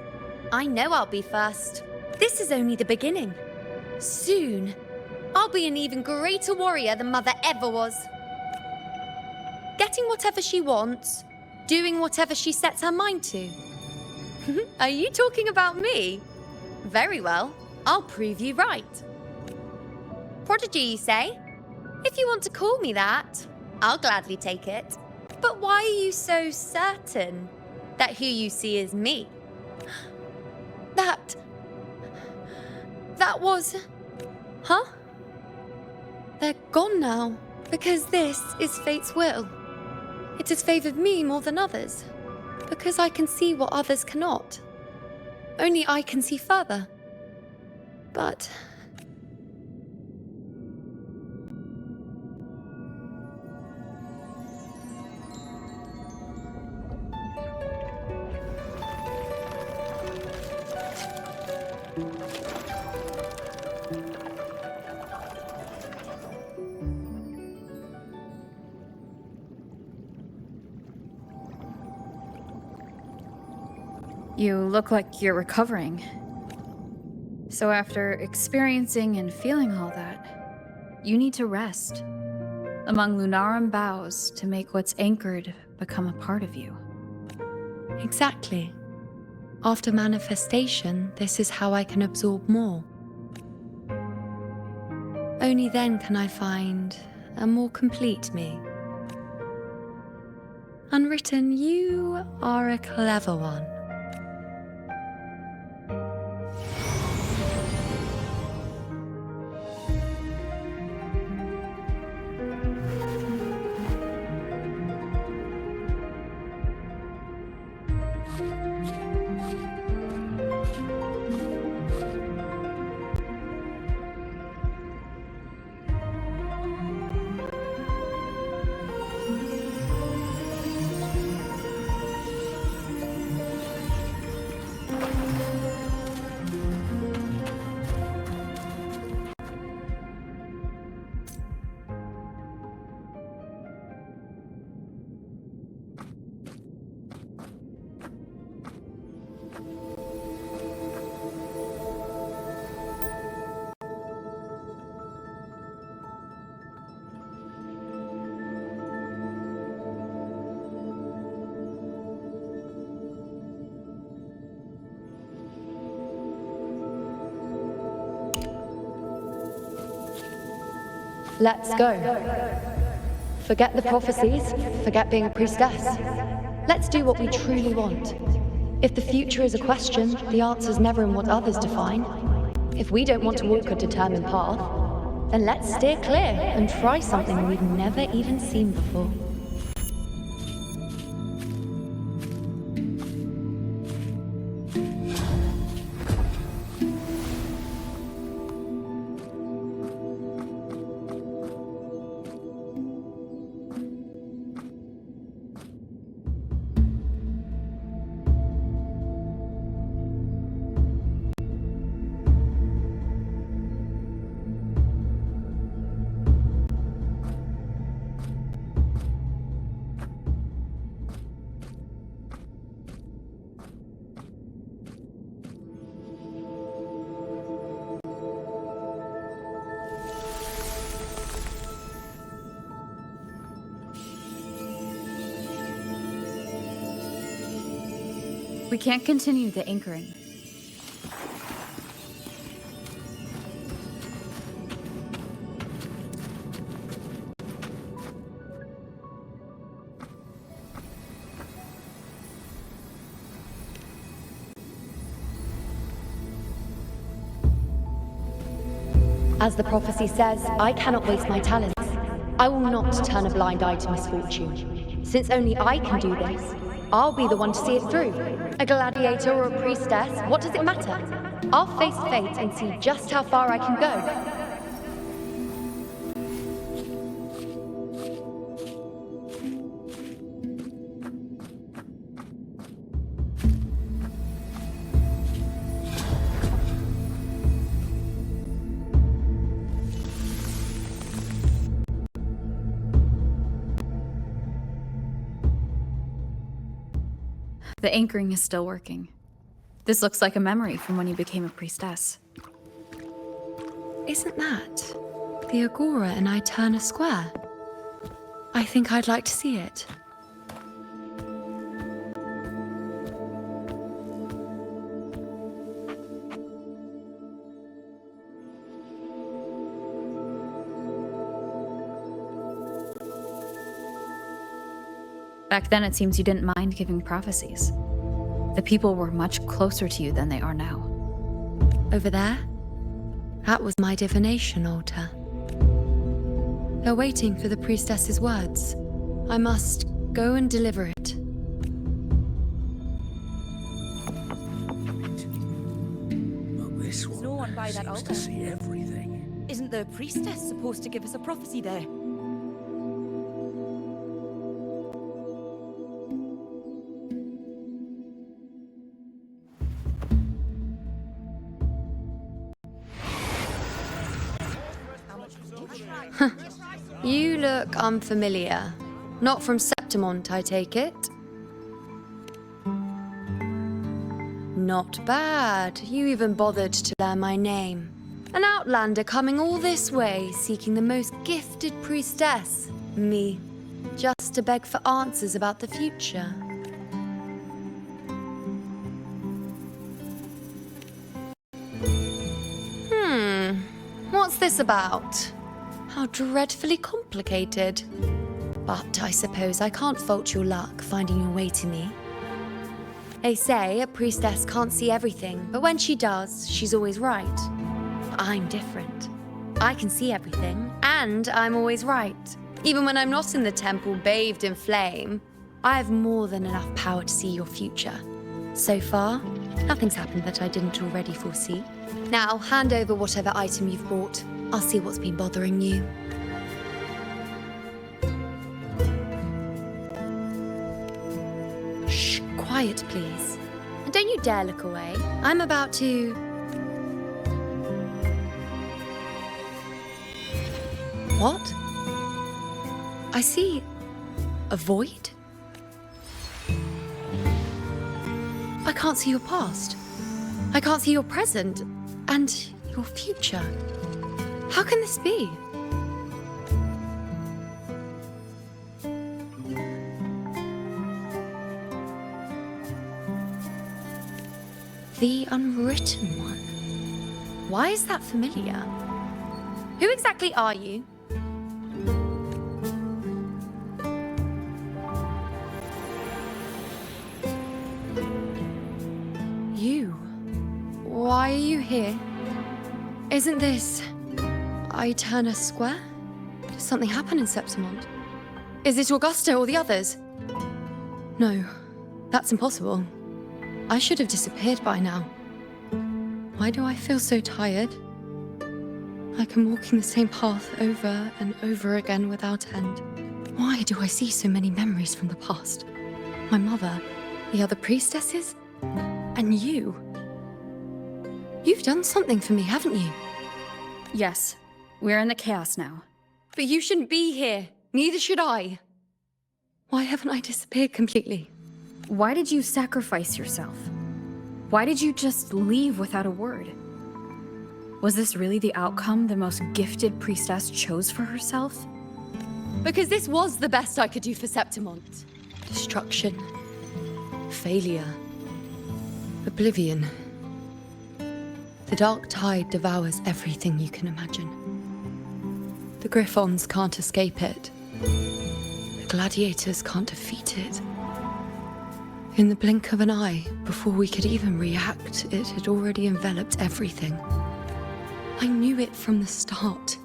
I know I'll be first. This is only the beginning. Soon, I'll be an even greater warrior than Mother ever was. Getting whatever she wants, doing whatever she sets her mind to. Are you talking about me? Very well, I'll prove you right. Prodigy, you say? If you want to call me that, I'll gladly take it. But why are you so certain that who you see is me? that was... Huh? They're gone now, because this is fate's will. It has favored me more than others, because I can see what others cannot. Only I can see further. But... You look like you're recovering. So after experiencing and feeling all that, you need to rest among Lunarum boughs to make what's anchored become a part of you. Exactly. After manifestation, this is how I can absorb more. Only then can I find a more complete me. Unwritten, you are a clever one. Let's go. Forget the prophecies, forget being a priestess. Let's do what we truly want. If the future is a question, the answer's never in what others define. If we don't want to walk a determined path, then let's steer clear and try something we've never even seen before. We can't continue the anchoring. As the prophecy says, I cannot waste my talents. I will not turn a blind eye to misfortune. Since only I can do this, I'll be the one to see it through. A gladiator or a priestess, what does it matter? I'll face fate and see just how far I can go. The anchoring is still working. This looks like a memory from when you became a priestess. Isn't that the Agora in Eterna Square? I think I'd like to see it. Back then, it seems you didn't mind giving prophecies. The people were much closer to you than they are now. Over there, That was my divination altar. They're waiting for the priestess's words. I must go and deliver it. This one no one by that seems altar. to see everything. Isn't the priestess supposed to give us a prophecy there? You look unfamiliar. Not from Septimont, I take it. Not bad. You even bothered to learn my name. An outlander coming all this way, seeking the most gifted priestess. Me. Just to beg for answers about the future. What's this about? How dreadfully complicated. But I suppose I can't fault your luck finding your way to me. They say a priestess can't see everything, but when she does, she's always right. I'm different. I can see everything, and I'm always right. Even when I'm not in the temple bathed in flame, I have more than enough power to see your future. So far, nothing's happened that I didn't already foresee. Now, hand over whatever item you've brought. I'll see what's been bothering you. Shh, quiet, please. And don't you dare look away. I'm about to... What? I see a void? I can't see your past. I can't see your present and your future. How can this be? The Unwritten One. Why is that familiar? Who exactly are you? You? Why are you here? Isn't this Eterna Square? Did something happen in Septimont? Is it Augusta or the others? No, that's impossible. I should have disappeared by now. Why do I feel so tired? Like I'm walking the same path over and over again without end. Why do I see so many memories from the past? My mother, the other priestesses, and you. You've done something for me, haven't you? Yes, we're in the chaos now. But you shouldn't be here. Neither should I. Why haven't I disappeared completely? Why did you sacrifice yourself? Why did you just leave without a word? Was this really the outcome the most gifted priestess chose for herself? Because this was the best I could do for Septimont. Destruction. Failure. Oblivion. The dark tide devours everything you can imagine. The Griffons can't escape it. The gladiators can't defeat it. In the blink of an eye, before we could even react, it had already enveloped everything. I knew it from the start.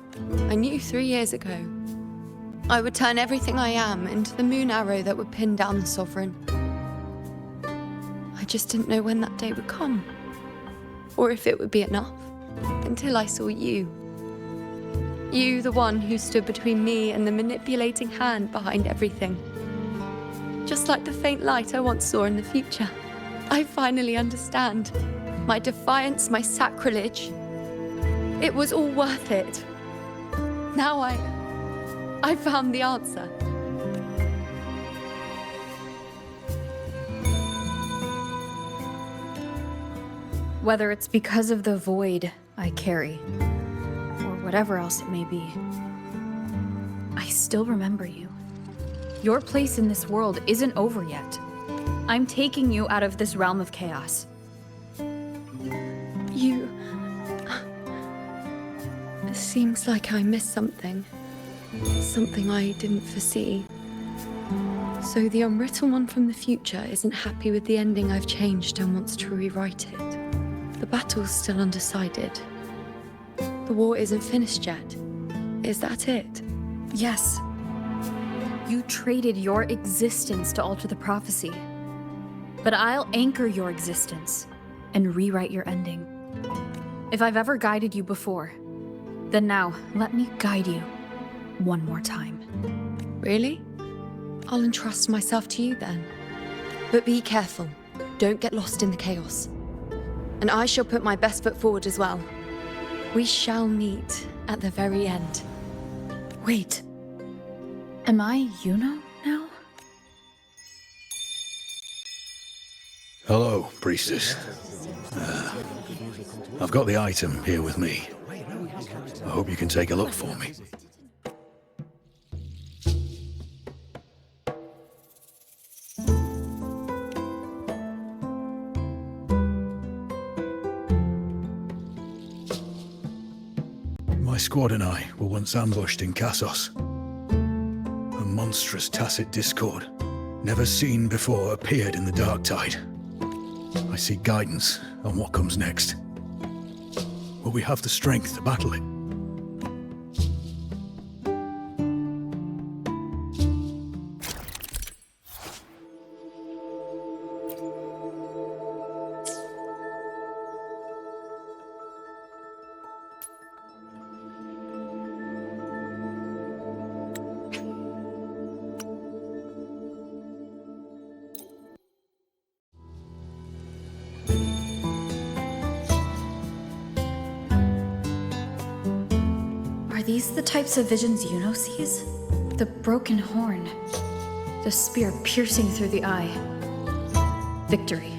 I knew 3 years ago. I would turn everything I am into the moon arrow that would pin down the Sovereign. I just didn't know when that day would come. Or if it would be enough. Until I saw you. You, the one who stood between me and the manipulating hand behind everything. Just like the faint light I once saw in the future. I finally understand. My defiance, my sacrilege. It was all worth it. Now I found the answer. Whether it's because of the void I carry, or whatever else it may be, I still remember you. Your place in this world isn't over yet. I'm taking you out of this realm of chaos. You... It seems like I missed something. Something I didn't foresee. So the Unwritten One from the future isn't happy with the ending I've changed and wants to rewrite it. The battle's still undecided. The war isn't finished yet. Is that it? Yes. You traded your existence to alter the prophecy. But I'll anchor your existence and rewrite your ending. If I've ever guided you before, then now let me guide you one more time. Really? I'll entrust myself to you then. But be careful. Don't get lost in the chaos. And I shall put my best foot forward as well. We shall meet at the very end. Wait. Am I Yuno now? Hello, priestess. I've got the item here with me. I hope you can take a look for me. My squad and I were once ambushed in Kassos. A monstrous tacit discord, never seen before, appeared in the dark tide. I seek guidance on what comes next. Will we have the strength to battle it? Are these the types of visions Yuno sees? The broken horn, the spear piercing through the eye, victory,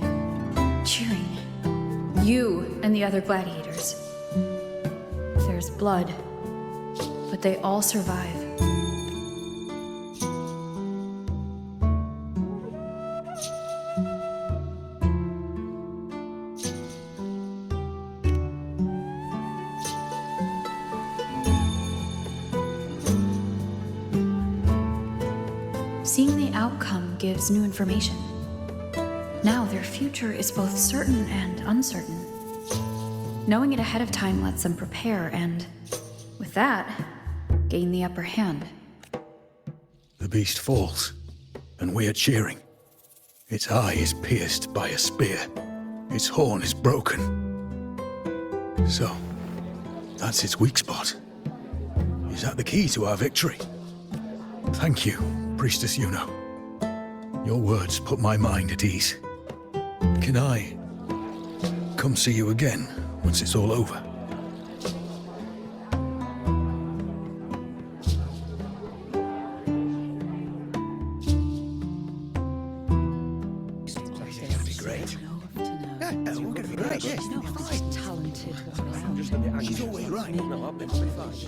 cheering, you and the other gladiators. There's blood, but they all survive. Seeing the outcome gives new information. Now their future is both certain and uncertain. Knowing it ahead of time lets them prepare and, with that, gain the upper hand. The beast falls, and we are cheering. Its eye is pierced by a spear. Its horn is broken. So, that's its weak spot. Is that the key to our victory? Thank you, Priestess Yuno. Your words put my mind at ease. Can I come see you again once it's all over? That'd be great. We're gonna be great, yes. Talented. She's always right.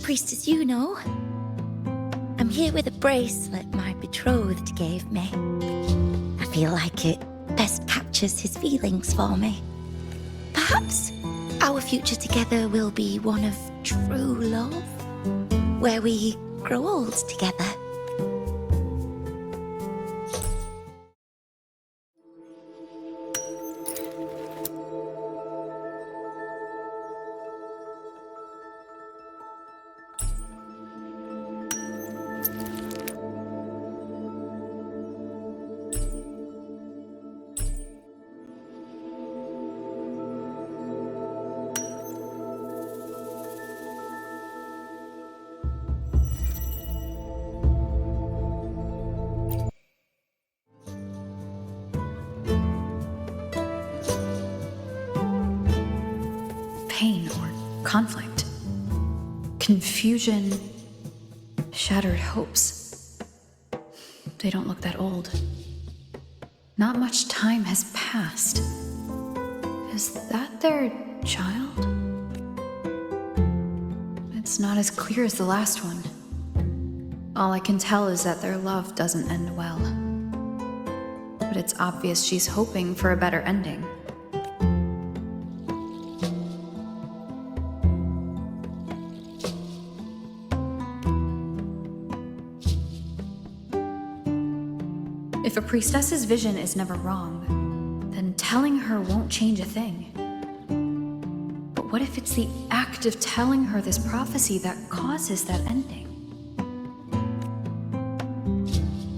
Priestess Yuno. I'm here with a bracelet my betrothed gave me. I feel like it best captures his feelings for me. Perhaps our future together will be one of true love, where we grow old together. Pain or conflict, confusion, shattered hopes. They don't look that old. Not much time has passed. Is that their child? It's not as clear as the last one. All I can tell is that their love doesn't end well. But it's obvious she's hoping for a better ending. If a priestess's vision is never wrong, then telling her won't change a thing. But what What if it's the act of telling her this prophecy that causes that ending?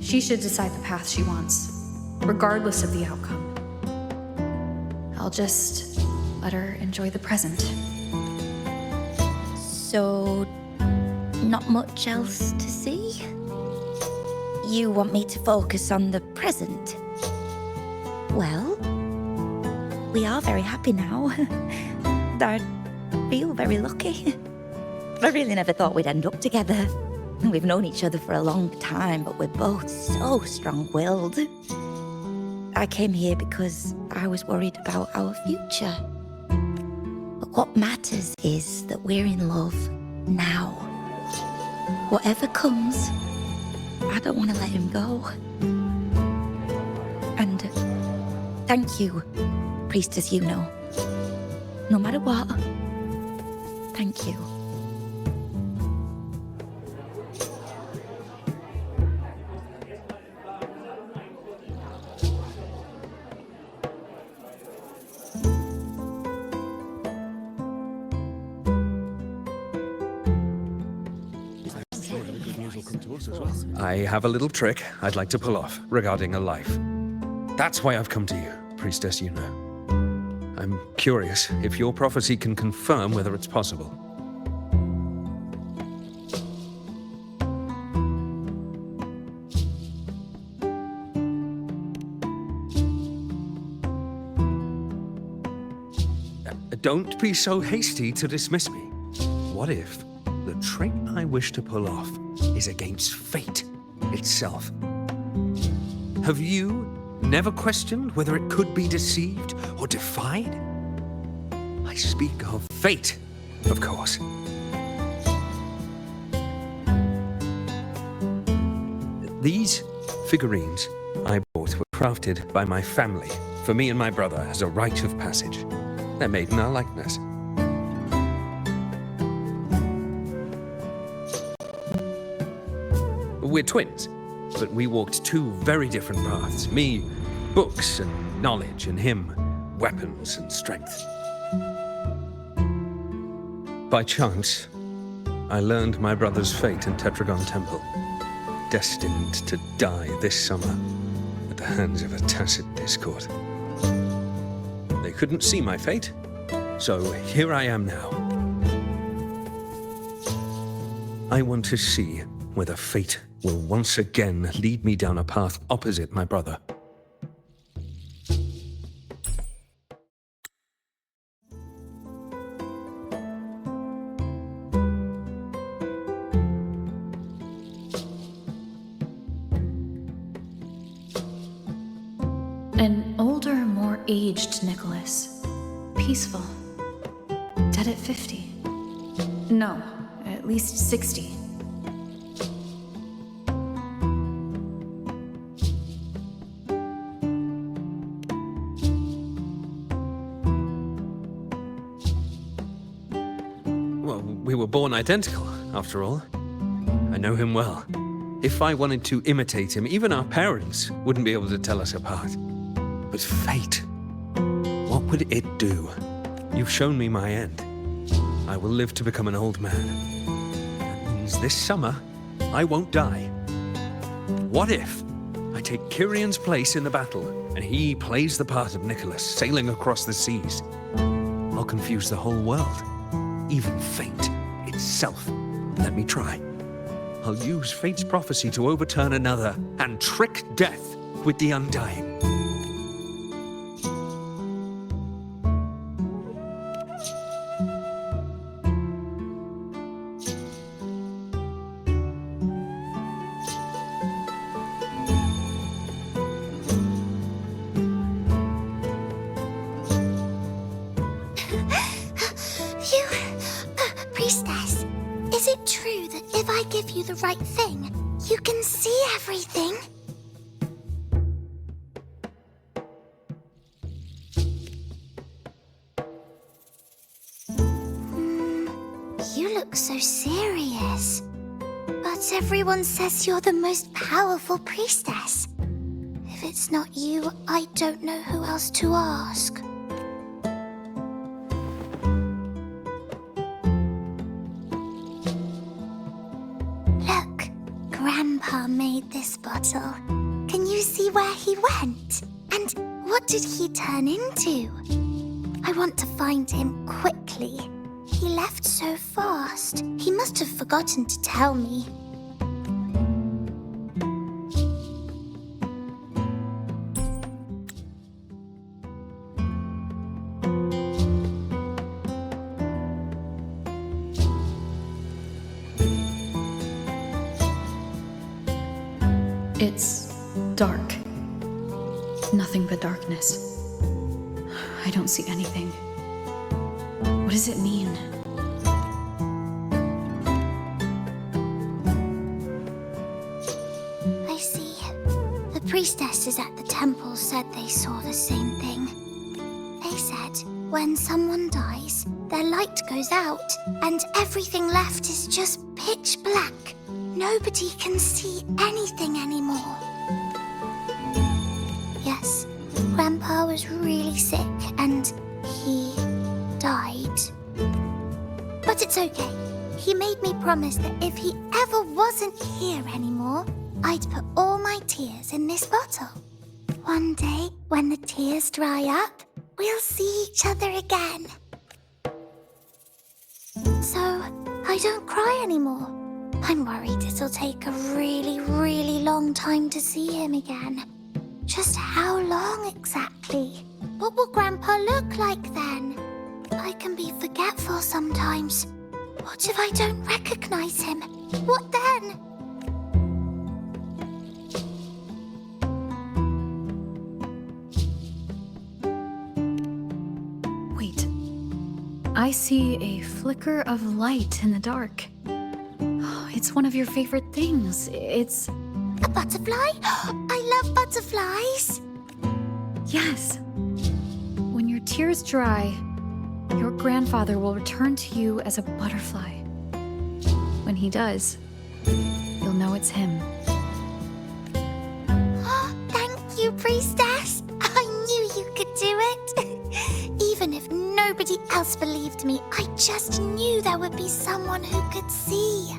She should decide the path she wants, regardless of the outcome. I'll just let her enjoy the present. So, not much else to see? You want me to focus on the present? Well, we are very happy now. I feel very lucky. I really never thought we'd end up together. We've known each other for a long time, but we're both so strong-willed. I came here because I was worried about our future. But what matters is that we're in love now. Whatever comes, I don't want to let him go. And thank you, Priestess Yuno. No matter what, thank you. I have a little trick I'd like to pull off regarding a life. That's why I've come to you, Priestess Yuno. I'm curious if your prophecy can confirm whether it's possible. Don't be so hasty to dismiss me. What if the trick I wish to pull off is against fate itself? Have you never questioned whether it could be deceived or defied? I speak of fate, of course. These figurines I bought were crafted by my family for me and my brother as a rite of passage. They're made in our likeness. We're twins, but we walked two very different paths. Me, books and knowledge, and him, weapons and strength. By chance, I learned my brother's fate in Tetragon Temple, destined to die this summer at the hands of a tacit discord. They couldn't see my fate, so here I am now. I want to see whether fate will once again lead me down a path opposite my brother. An older, more aged Nicholas. Peaceful. Dead at 50. No, at least 60. Well, we were born identical, after all. I know him well. If I wanted to imitate him, even our parents wouldn't be able to tell us apart. But fate, what would it do? You've shown me my end. I will live to become an old man. That means this summer, I won't die. What if I take Kyrion's place in the battle, and he plays the part of Nicholas, sailing across the seas? I'll confuse the whole world, even fate itself. Let me try. I'll use fate's prophecy to overturn another, and trick death with the undying. Priestess, is it true that if I give you the right thing, you can see everything? You look so serious. But everyone says you're the most powerful priestess. If it's not you, I don't know who else to ask. Grandpa made this bottle. Can you see where he went? And what did he turn into? I want to find him quickly. He left so fast. He must have forgotten to tell me. It's dark. Nothing but darkness. I don't see anything. What does it mean? I see. The priestesses at the temple said they saw the same thing. They said when someone dies, their light goes out, and everything left is just pitch black. Nobody can see anything anymore. Yes, Grandpa was really sick and he died. But it's okay. He made me promise that if he ever wasn't here anymore, I'd put all my tears in this bottle. One day, when the tears dry up, we'll see each other again. So, I don't cry anymore. I'm worried it'll take a really, really long time to see him again. Just how long exactly? What will Grandpa look like then? I can be forgetful sometimes. What if I don't recognize him? What then? Wait. I see a flicker of light in the dark. It's one of your favorite things. It's... a butterfly? I love butterflies! Yes. When your tears dry, your grandfather will return to you as a butterfly. When he does, you'll know it's him. Thank you, Priestess! I knew you could do it! Even if nobody else believed me, I just knew there would be someone who could see.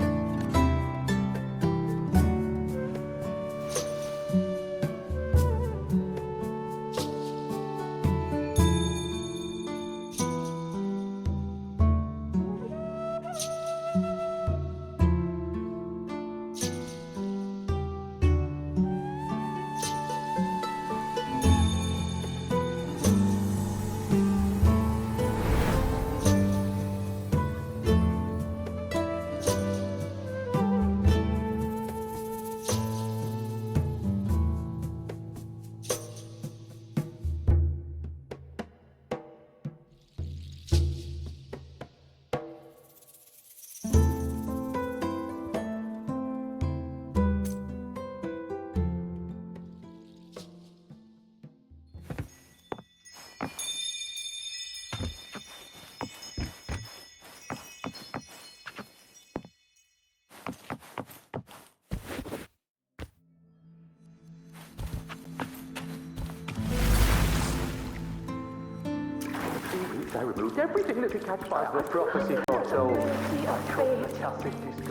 They removed everything that could catch fire. The prophecy foretold.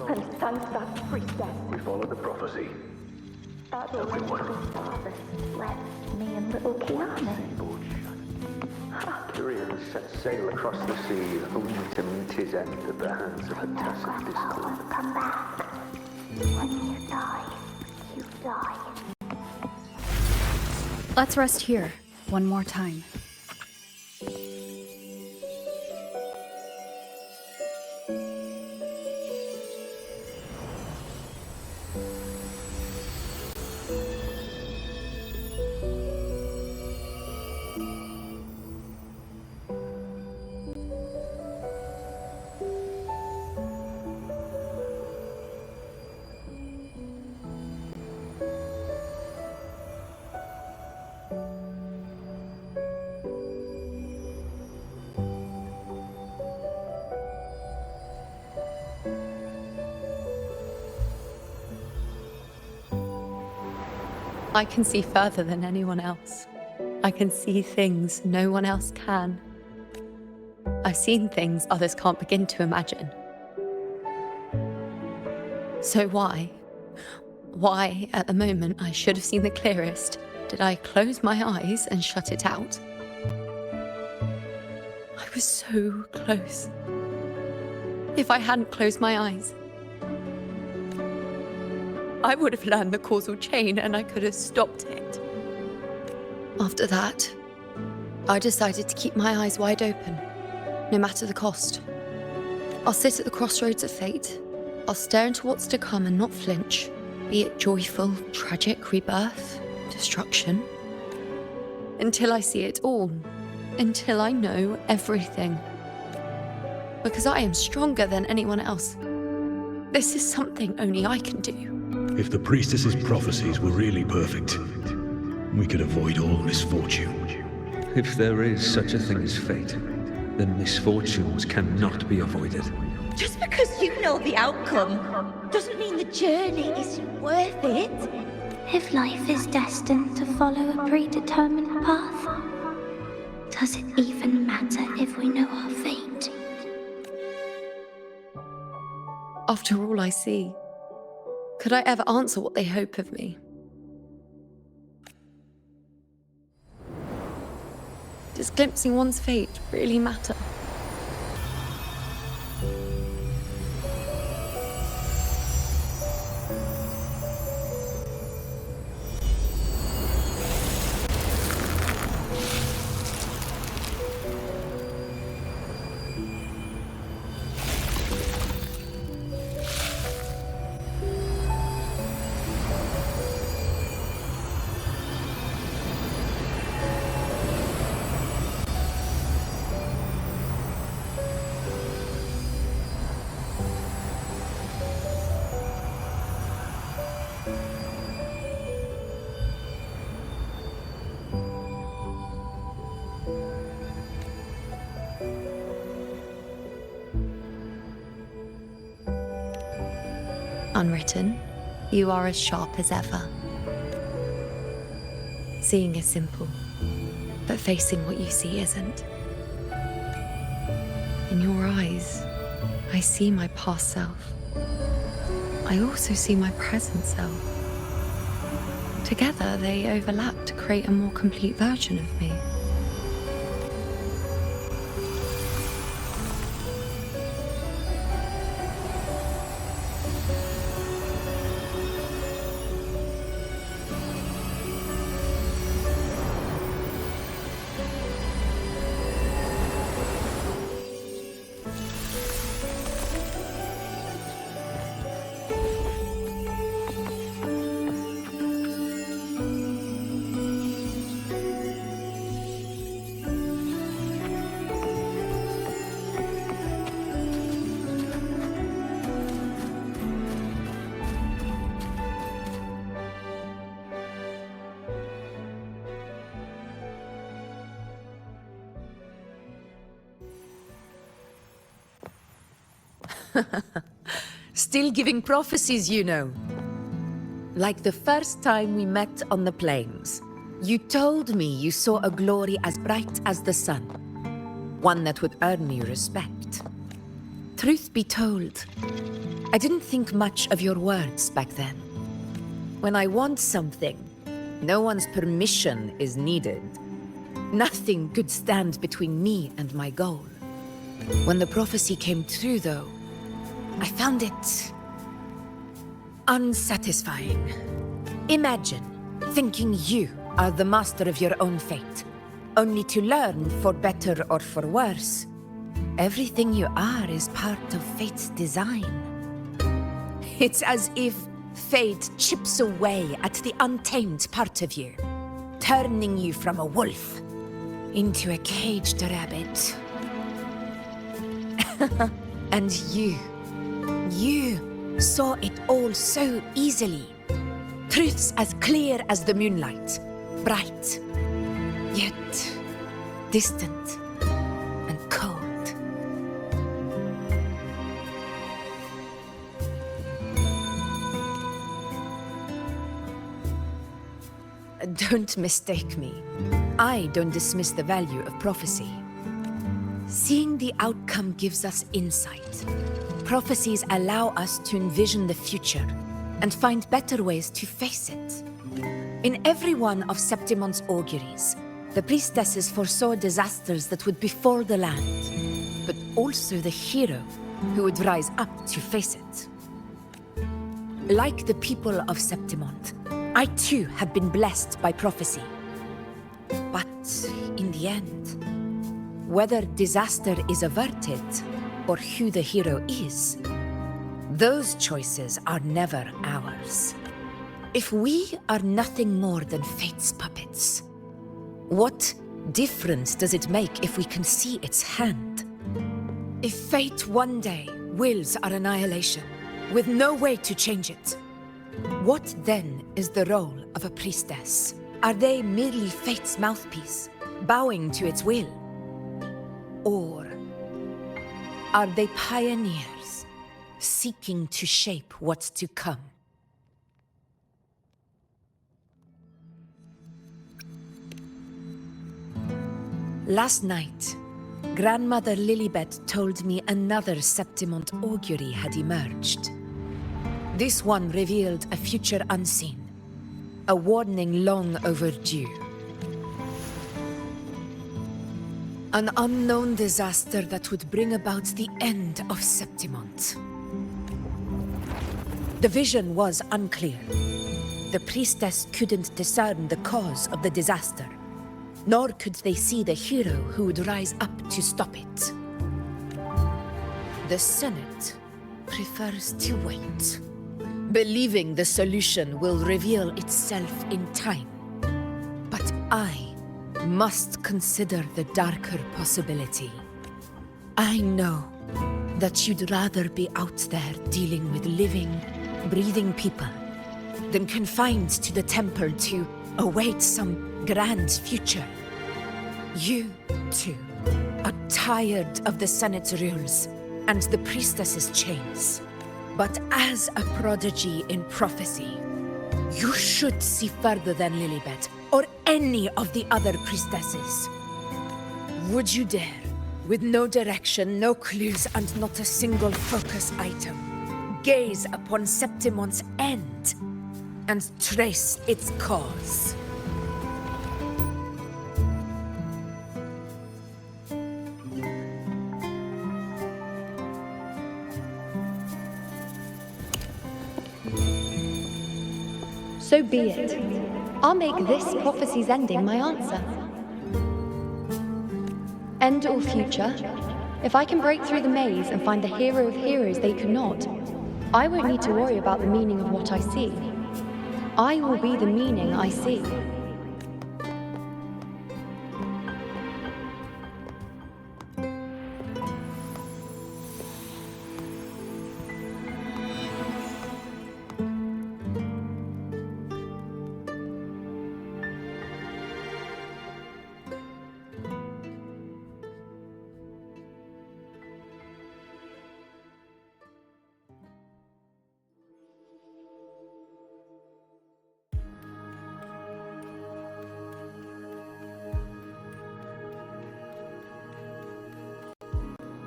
And thank that priestess. We followed the prophecy. Everyone. Left me and little Kiana. Tyrion set sail across the sea, only to meet his end at the hands of a tacit discord. Come back. When you die, you die. Let's rest here, one more time. I can see further than anyone else. I can see things no one else can. I've seen things others can't begin to imagine. So why Why, at the moment I should have seen the clearest, did I close my eyes and shut it out? I was so close. If I hadn't closed my eyes, I would have learned the causal chain and I could have stopped it. After that, I decided to keep my eyes wide open, no matter the cost. I'll sit at the crossroads of fate. I'll stare into what's to come and not flinch, be it joyful, tragic, rebirth, destruction. Until I see it all. Until I know everything. Because I am stronger than anyone else. This is something only I can do. If the priestess's prophecies were really perfect, we could avoid all misfortune. If there is such a thing as fate, then misfortunes cannot be avoided. Just because you know the outcome doesn't mean the journey isn't worth it. If life is destined to follow a predetermined path, does it even matter if we know our fate? After all I see, could I ever answer what they hope of me? Does glimpsing one's fate really matter? Unwritten, you are as sharp as ever. Seeing is simple, but facing what you see isn't. In your eyes, I see my past self. I also see my present self. Together, they overlap to create a more complete version of me. Still giving prophecies, you know. Like the first time we met on the plains. You told me you saw a glory as bright as the sun. One that would earn me respect. Truth be told, I didn't think much of your words back then. When I want something, no one's permission is needed. Nothing could stand between me and my goal. When the prophecy came true, though, I found it unsatisfying. Imagine thinking you are the master of your own fate, only to learn, for better or for worse, everything you are is part of fate's design. It's as if fate chips away at the untamed part of you, turning you from a wolf into a caged rabbit. And you saw it all so easily. Truths as clear as the moonlight, bright, yet distant and cold. Don't mistake me. I don't dismiss the value of prophecy. Seeing the outcome gives us insight. Prophecies allow us to envision the future, and find better ways to face it. In every one of Septimon's auguries, the priestesses foresaw disasters that would befall the land, but also the hero who would rise up to face it. Like the people of Septimont, I too have been blessed by prophecy. But in the end, whether disaster is averted or who the hero is, those choices are never ours. If we are nothing more than fate's puppets, what difference does it make if we can see its hand? If fate one day wills our annihilation, with no way to change it, what then is the role of a priestess? Are they merely fate's mouthpiece, bowing to its will? Or are they pioneers, seeking to shape what's to come? Last night, Grandmother Lilibet told me another Septimont augury had emerged. This one revealed a future unseen, a warning long overdue. An unknown disaster that would bring about the end of Septimont. The vision was unclear. The priestess couldn't discern the cause of the disaster, nor could they see the hero who would rise up to stop it. The Senate prefers to wait, believing the solution will reveal itself in time. But I must consider the darker possibility. I know that you'd rather be out there dealing with living, breathing people than confined to the temple to await some grand future. You, too, are tired of the Senate's rules and the priestess's chains. But as a prodigy in prophecy, you should see further than Lilibet or any of the other priestesses. Would you dare, with no direction, no clues, and not a single focus item, gaze upon Septimont's end and trace its cause? So be it. I'll make this prophecy's ending my answer. End or future, if I can break through the maze and find the hero of heroes they could not, I won't need to worry about the meaning of what I see. I will be the meaning I see.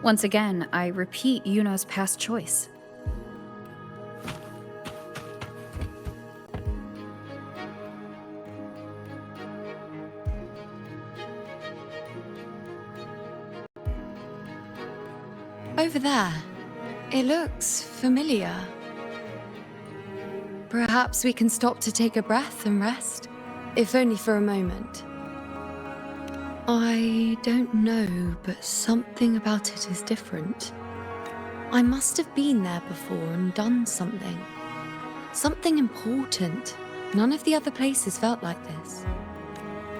Once again, I repeat Yuno's past choice. Over there, it looks familiar. Perhaps we can stop to take a breath and rest, if only for a moment. I don't know, but something about it is different. I must have been there before and done something. Something important. None of the other places felt like this.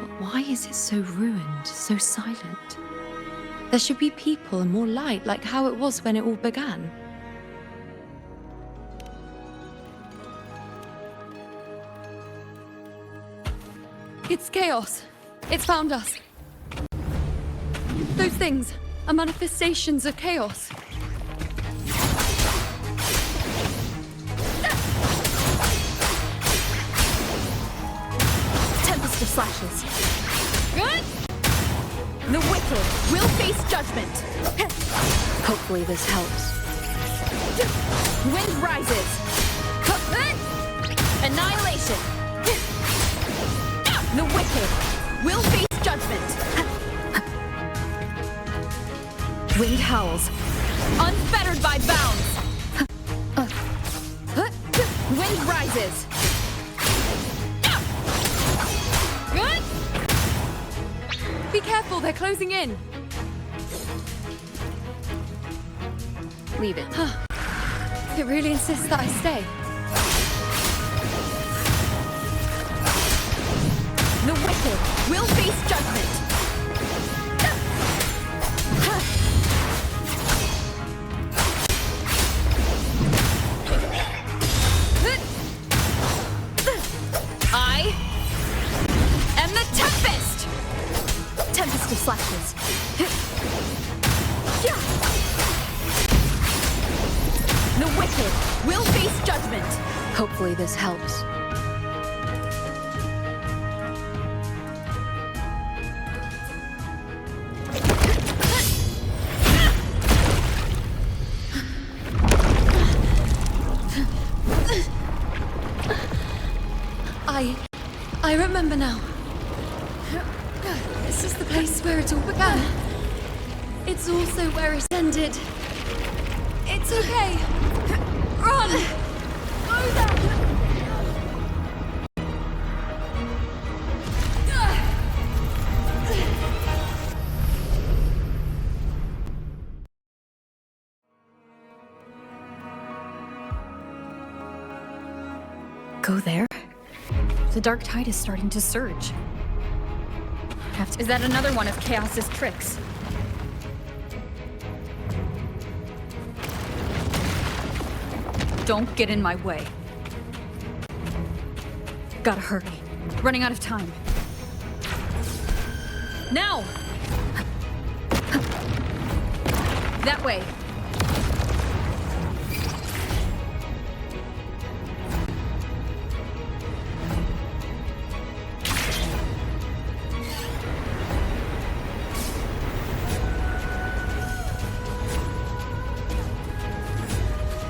But why is it so ruined, so silent? There should be people and more light, like how it was when it all began. It's chaos. It's found us. Those things are manifestations of chaos. Tempest of slashes. Good. The wicked will face judgment. Hopefully this helps. Wind rises. Annihilation! The wicked will face judgment! Wind howls, unfettered by bounds! Wind rises! Be careful, they're closing in! Leave it. It really insists that I stay. The wicked will face judgment! I am the Tempest! Tempest of slashes. The wicked will face judgment! Hopefully this helps. I remember now. This is the place where it all began. It's also where it ended. It's okay. Run! Go there! Go there? The dark tide is starting to surge. Is that another one of Chaos's tricks? Don't get in my way. Gotta hurry. Running out of time. Now! That way.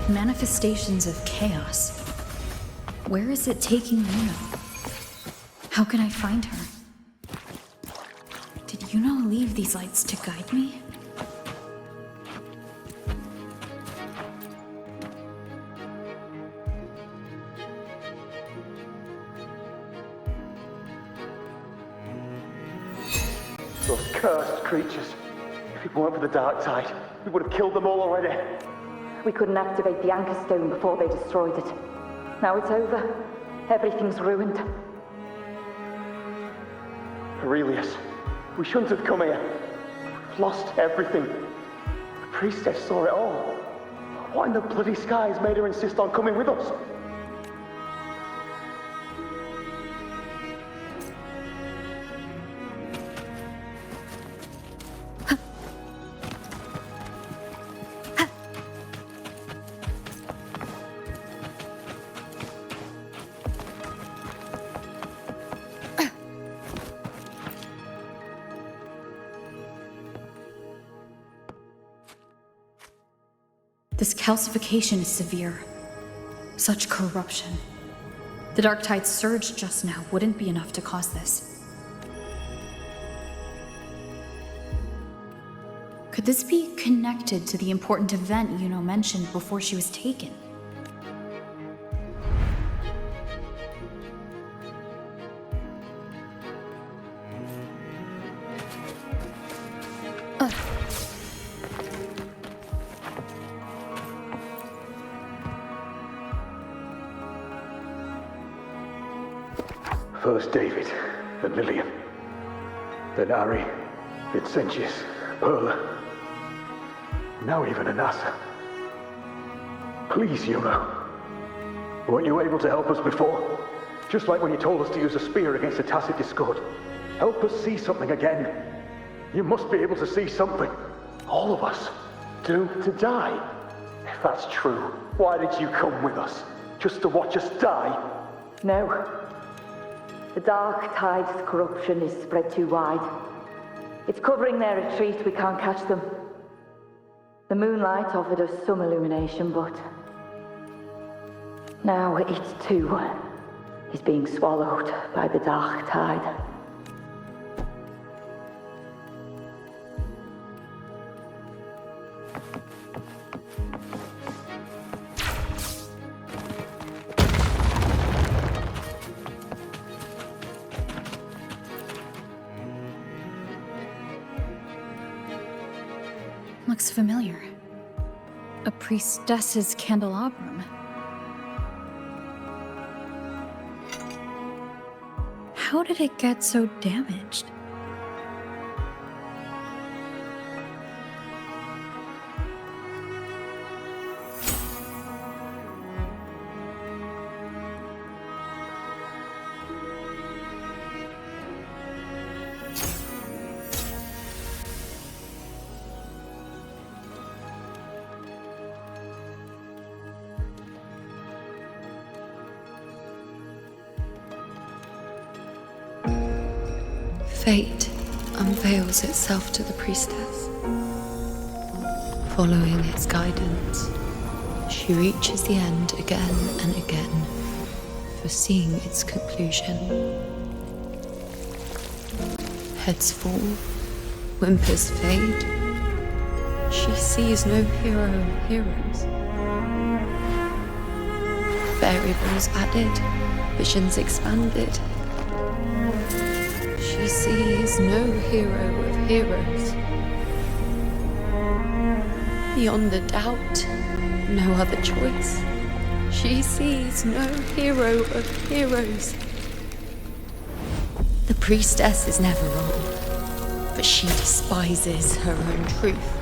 Manifestations of chaos. Where is it taking Yuno? How can I find her? Did Yuno leave these lights to guide me? Those cursed creatures. If it weren't for the dark tide, we would have killed them all already. We couldn't activate the anchor stone before they destroyed it. Now it's over. Everything's ruined. Aurelius, we shouldn't have come here. We've lost everything. The priestess saw it all. What in the bloody skies made her insist on coming with us? This calcification is severe. Such corruption. The dark tide's surge just now wouldn't be enough to cause this. Could this be connected to the important event Yuno mentioned before she was taken? First David, then Lillian, then Ari, Vincentius, Perla, now even Anassa. Please, Yuno. Weren't you able to help us before? Just like when you told us to use a spear against the Tacit Discord. Help us see something again. You must be able to see something. All of us. Doomed to die. If that's true, why did you come with us? Just to watch us die? No. The dark tide's corruption is spread too wide. It's covering their retreat, we can't catch them. The moonlight offered us some illumination, but now it's too is being swallowed by the dark tide. Looks familiar. A priestess's candelabrum. How did it get so damaged? Fate unveils itself to the priestess. Following its guidance, she reaches the end again and again, foreseeing its conclusion. Heads fall, whimpers fade. She sees no hero of heroes. Variables added, visions expanded. She sees no hero of heroes. Beyond a doubt, no other choice. She sees no hero of heroes. The priestess is never wrong, but she despises her own truth.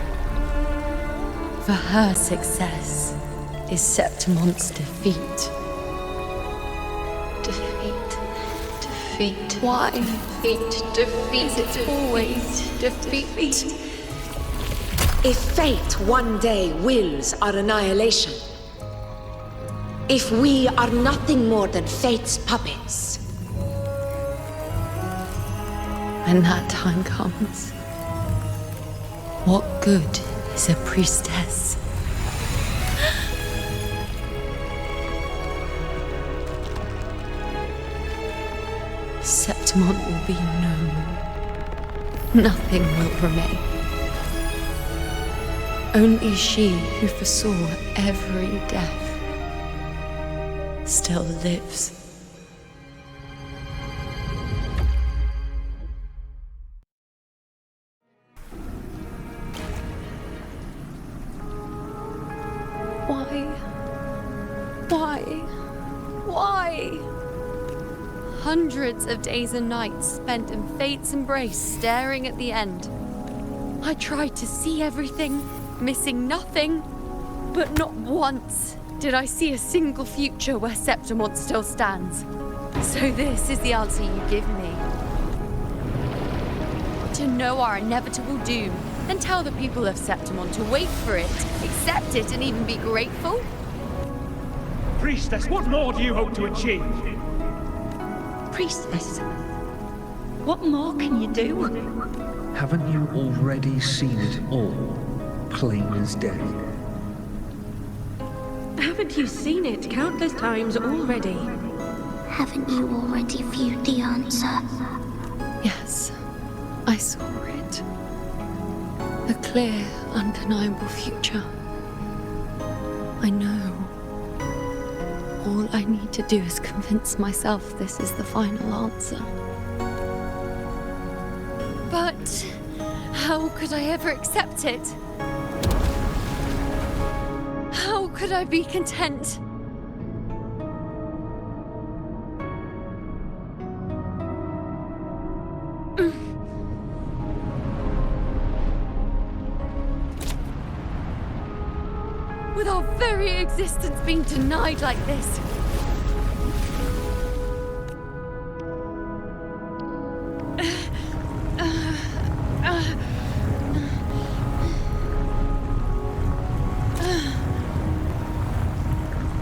For her success is Septimon's defeat. Defeat. Why? Defeat. Is it always defeat? If fate one day wills our annihilation, if we are nothing more than fate's puppets, when that time comes, what good is a priestess? Septimon will be known. Nothing will remain. Only she who foresaw every death still lives. Why? Hundreds of days and nights spent in fate's embrace, staring at the end. I tried to see everything, missing nothing, but not once did I see a single future where Septimon still stands. So this is the answer you give me. To know our inevitable doom, and tell the people of Septimon to wait for it, accept it, and even be grateful? Priestess, what more do you hope to achieve? Priestess, what more can you do? Haven't you already seen it all, plain as day? Haven't you seen it countless times already? Haven't you already viewed the answer? Yes, I saw it. A clear, undeniable future. I know. All I need to do is convince myself this is the final answer. But how could I ever accept it? How could I be content? With our very existence being denied like this.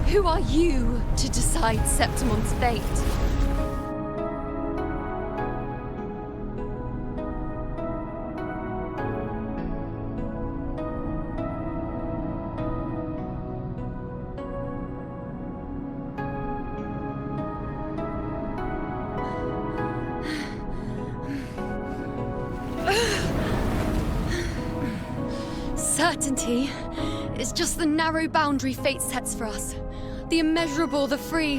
Who are you to decide Septimon's fate? certainty. It's just the narrow boundary fate sets for us. The immeasurable, the free.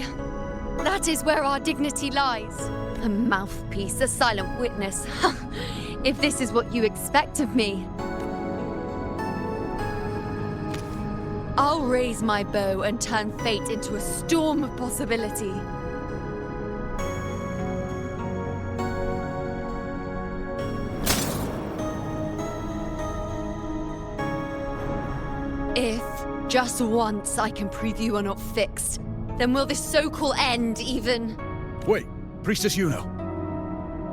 That is where our dignity lies. A mouthpiece, a silent witness. If this is what you expect of me. I'll raise my bow and turn fate into a storm of possibility. If, just once, I can prove you are not fixed, then will this so-called end even... Wait, Priestess Yuno.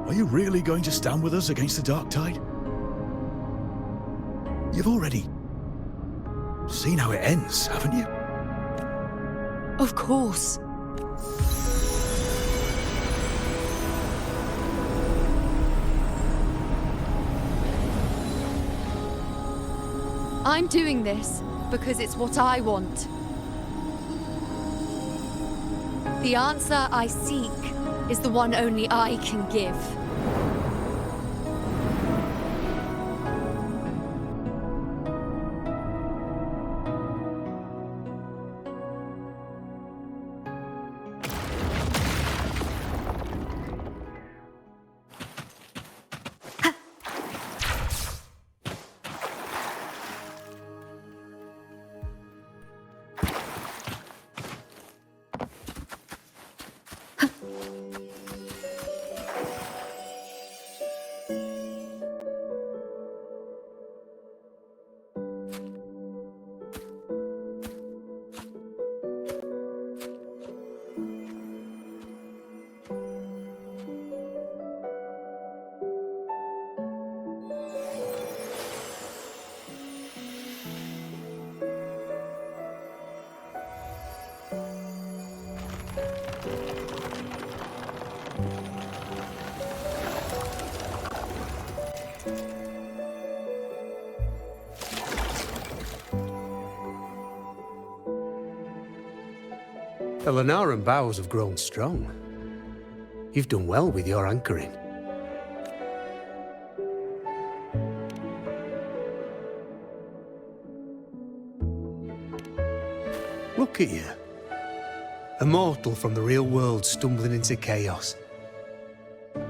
Are you really going to stand with us against the Dark Tide? You've already seen how it ends, haven't you? Of course. I'm doing this because it's what I want. The answer I seek is the one only I can give. The Lunaran bows have grown strong. You've done well with your anchoring. Look at you. A mortal from the real world stumbling into chaos.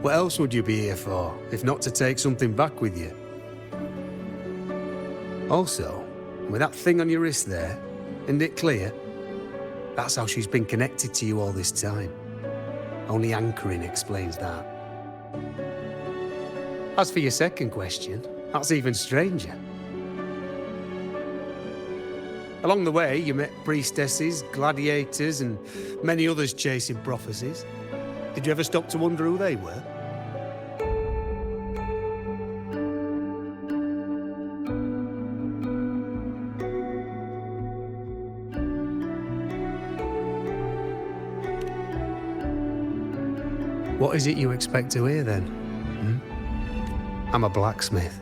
What else would you be here for, if not to take something back with you? Also, with that thing on your wrist there, isn't it clear? That's how she's been connected to you all this time. Only anchoring explains that. As for your second question, that's even stranger. Along the way, you met priestesses, gladiators, and many others chasing prophecies. Did you ever stop to wonder who they were? What is it you expect to hear, then? I'm a blacksmith.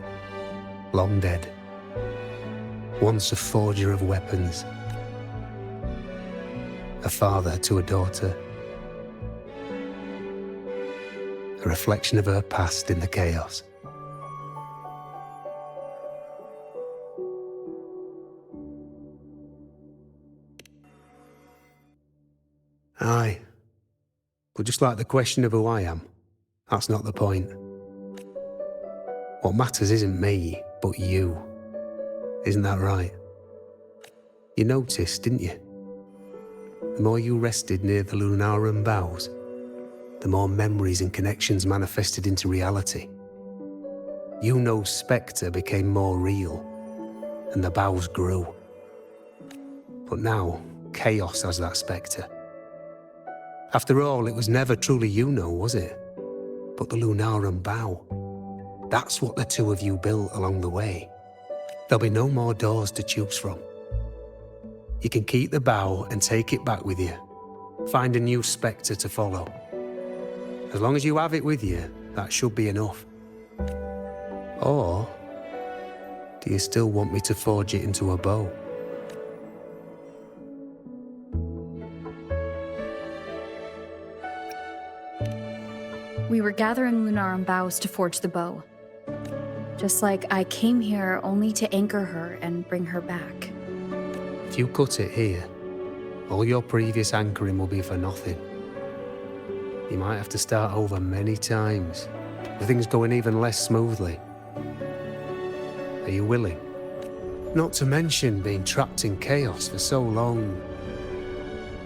Long dead. Once a forger of weapons. A father to a daughter. A reflection of her past in the chaos. Aye. But just like the question of who I am, that's not the point. What matters isn't me, but you. Isn't that right? You noticed, didn't you? The more you rested near the Lunaran bows, the more memories and connections manifested into reality. Yuno's spectre became more real, and the bows grew. But now, chaos has that spectre. After all, it was never truly Yuno, was it? But the Lunaran bow. That's what the two of you built along the way. There'll be no more doors to choose from. You can keep the bow and take it back with you. Find a new spectre to follow. As long as you have it with you, that should be enough. Or, do you still want me to forge it into a bow? We were gathering Lunaran boughs to forge the bow. Just like I came here only to anchor her and bring her back. If you cut it here, all your previous anchoring will be for nothing. You might have to start over many times, with things going even less smoothly. Are you willing? Not to mention being trapped in chaos for so long.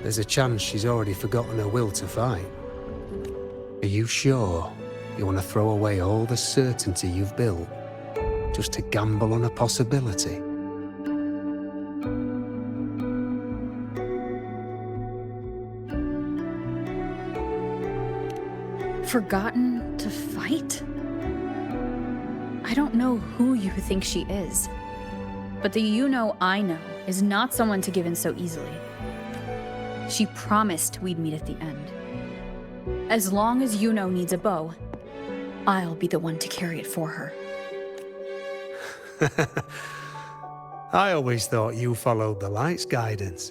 There's a chance she's already forgotten her will to fight. Are you sure you want to throw away all the certainty you've built just to gamble on a possibility? Forgotten to fight? I don't know who you think she is, but the you-know I know is not someone to give in so easily. She promised we'd meet at the end. As long as you-know needs a bow, I'll be the one to carry it for her. I always thought you followed the light's guidance.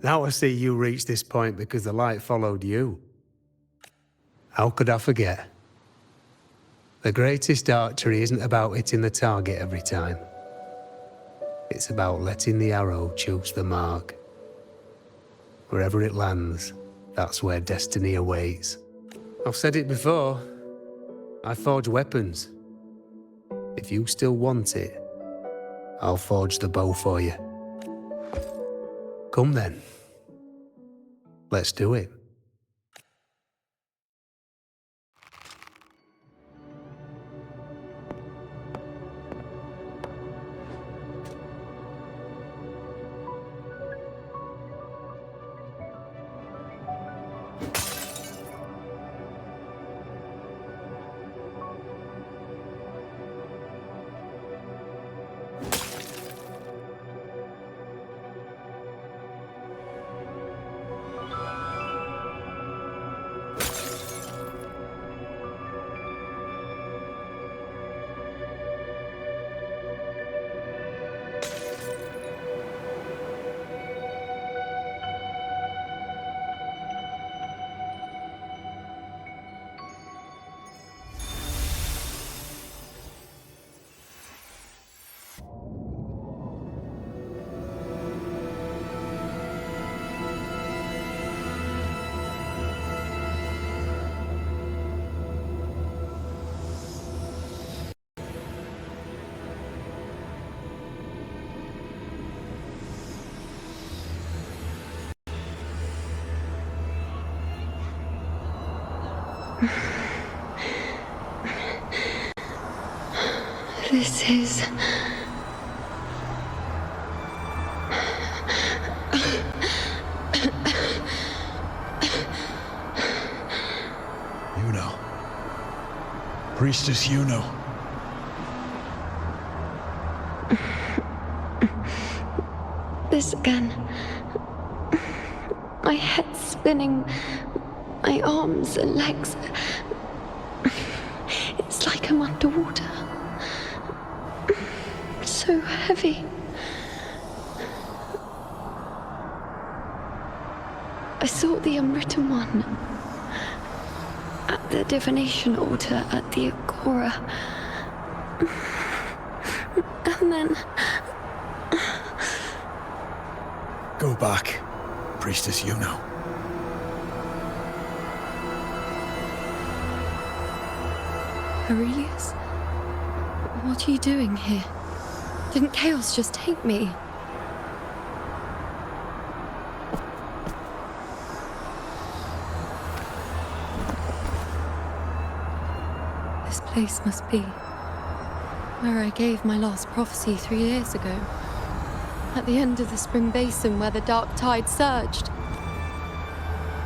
Now I see you reached this point because the light followed you. How could I forget? The greatest archery isn't about hitting the target every time. It's about letting the arrow choose the mark. Wherever it lands, that's where destiny awaits. I've said it before. I forge weapons. If you still want it, I'll forge the bow for you. Come then. Let's do it. This is... Yuno. Priestess Yuno. This again. My head spinning, my arms and legs. It's like I'm underwater. So heavy. I saw the Unwritten One at the divination altar at the Agora. And then... Go back, Priestess Yuno. Aurelius? What are you doing here? Didn't Chaos just take me? This place must be where I gave my last prophecy 3 years ago. At the end of the spring basin where the dark tide surged.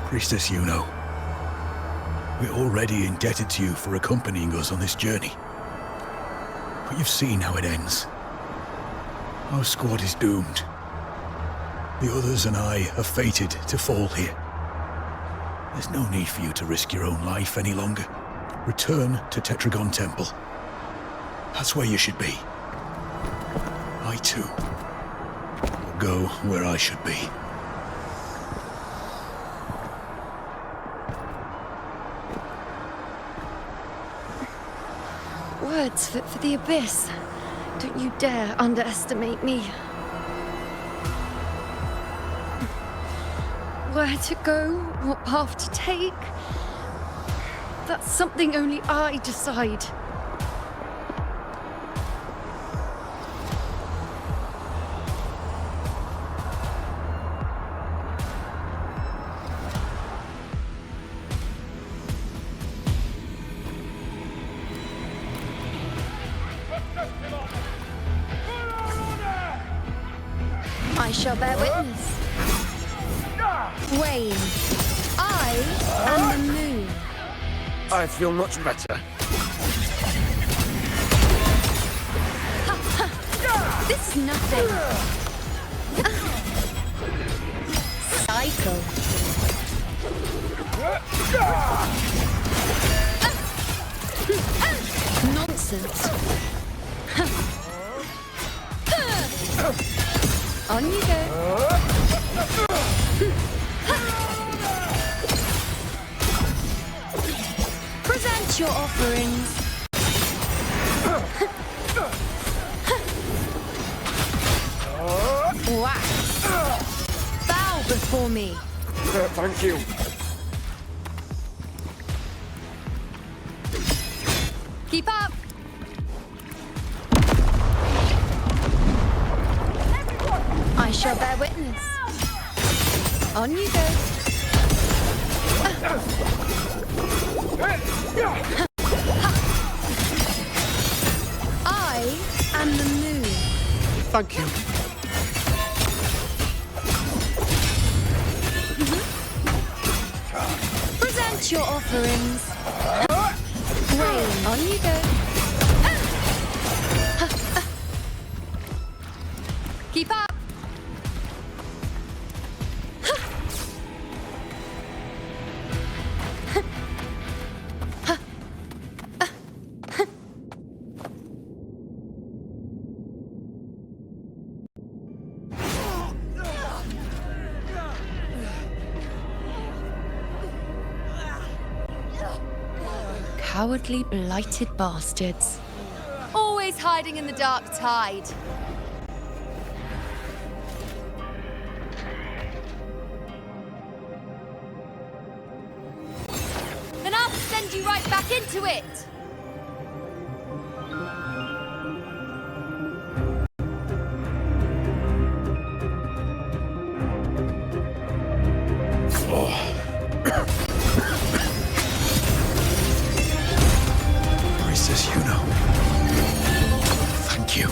Priestess Yuno. We're already indebted to you for accompanying us on this journey. But you've seen how it ends. Our squad is doomed. The others and I are fated to fall here. There's no need for you to risk your own life any longer. Return to Tetragon Temple. That's where you should be. I too will go where I should be. words for the abyss. Don't you dare underestimate me. Where to go, what path to take, that's something only I decide. I shall bear witness. Wayne, I am the moon. I feel much better. This is nothing. Cycle. Nonsense. On you go. Present your offerings. Wax. Bow before me. Thank you. Keep up. I shall bear witness. On you go. I am the moon. Thank you. Present your offerings. Rain, on you go. Keep up. Cowardly, blighted bastards. Always hiding in the dark tide. Then I'll send you right back into it! Priestess Yuno. Thank you.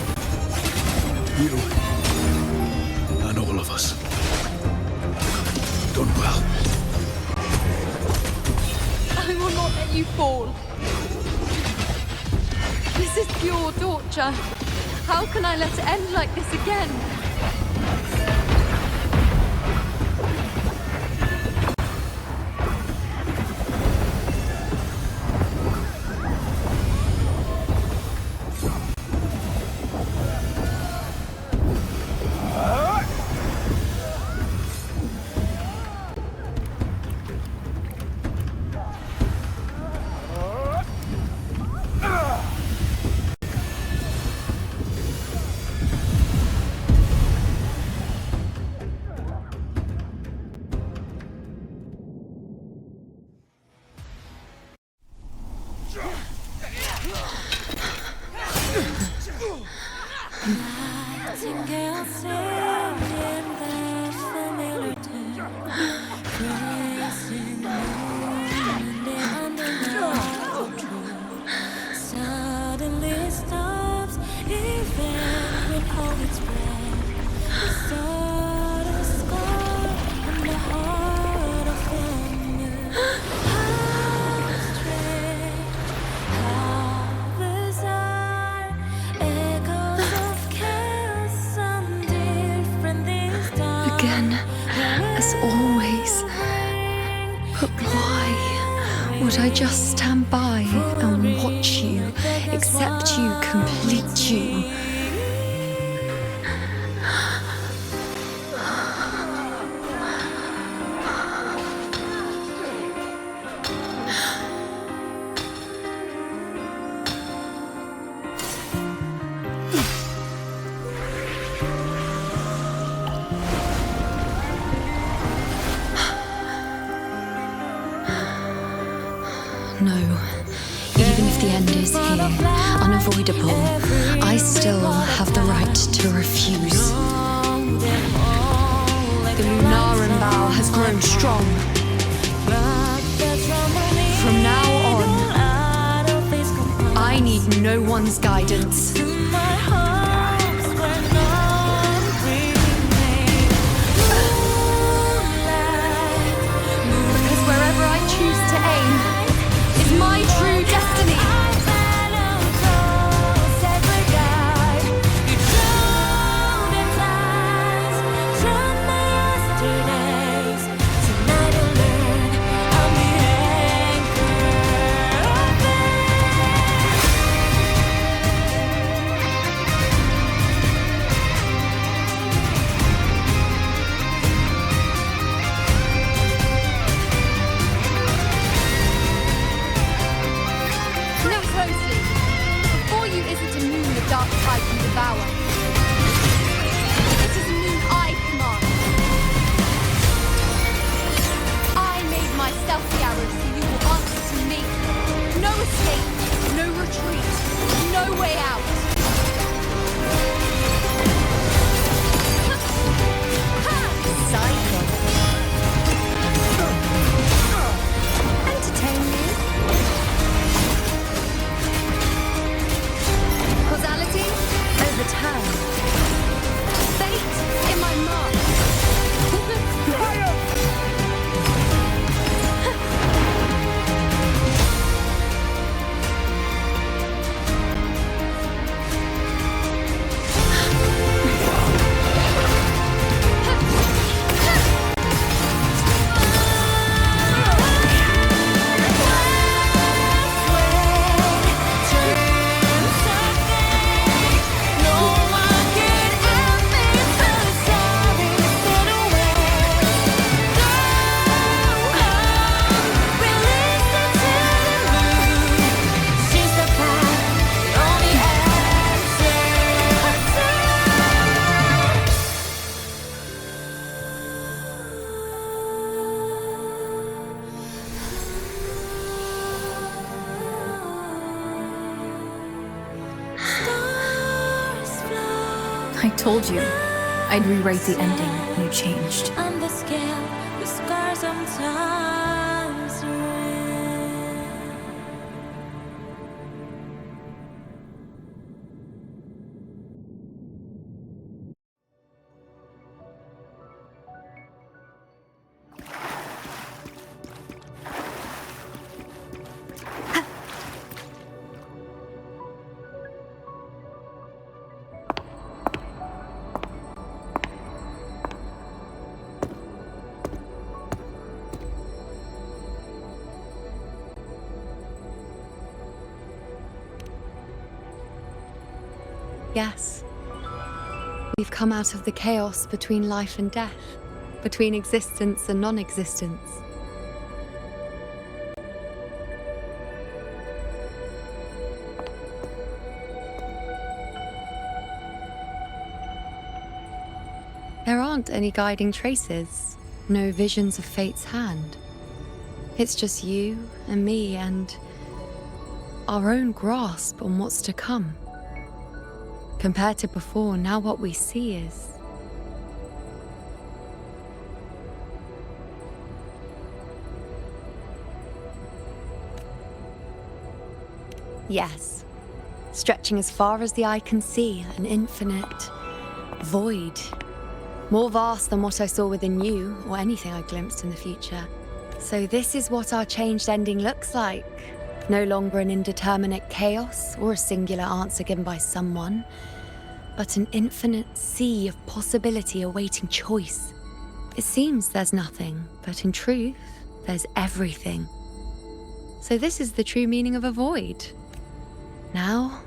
You and all of us. Done well. I will not let you fall. This is pure torture. How can I let it end like this again? Again, as always. But why would I just stand by and watch you, accept you, complete you? No. Even if the end is here, unavoidable, I still have the right to refuse. The Lunaran vow has grown strong. From now on, I need no one's guidance. Because wherever I choose to aim is my true destiny. Dark tide can devour. It is a moon I command. I made myself the arrow, so you will answer to me. No escape, no retreat, no way out. Cycle. Entertain me. Causality overturned. Fate in my mark. I told you I'd rewrite the ending when you changed. On the scale, the scars sometimes Yes. We've come out of the chaos between life and death, between existence and non-existence. There aren't any guiding traces, no visions of fate's hand. It's just you and me and our own grasp on what's to come. Compared to before, now what we see is... Yes. Stretching as far as the eye can see, an infinite void. More vast than what I saw within you, or anything I glimpsed in the future. So this is what our changed ending looks like. No longer an indeterminate chaos, or a singular answer given by someone, but an infinite sea of possibility awaiting choice. It seems there's nothing, but in truth, there's everything. So this is the true meaning of a void. Now,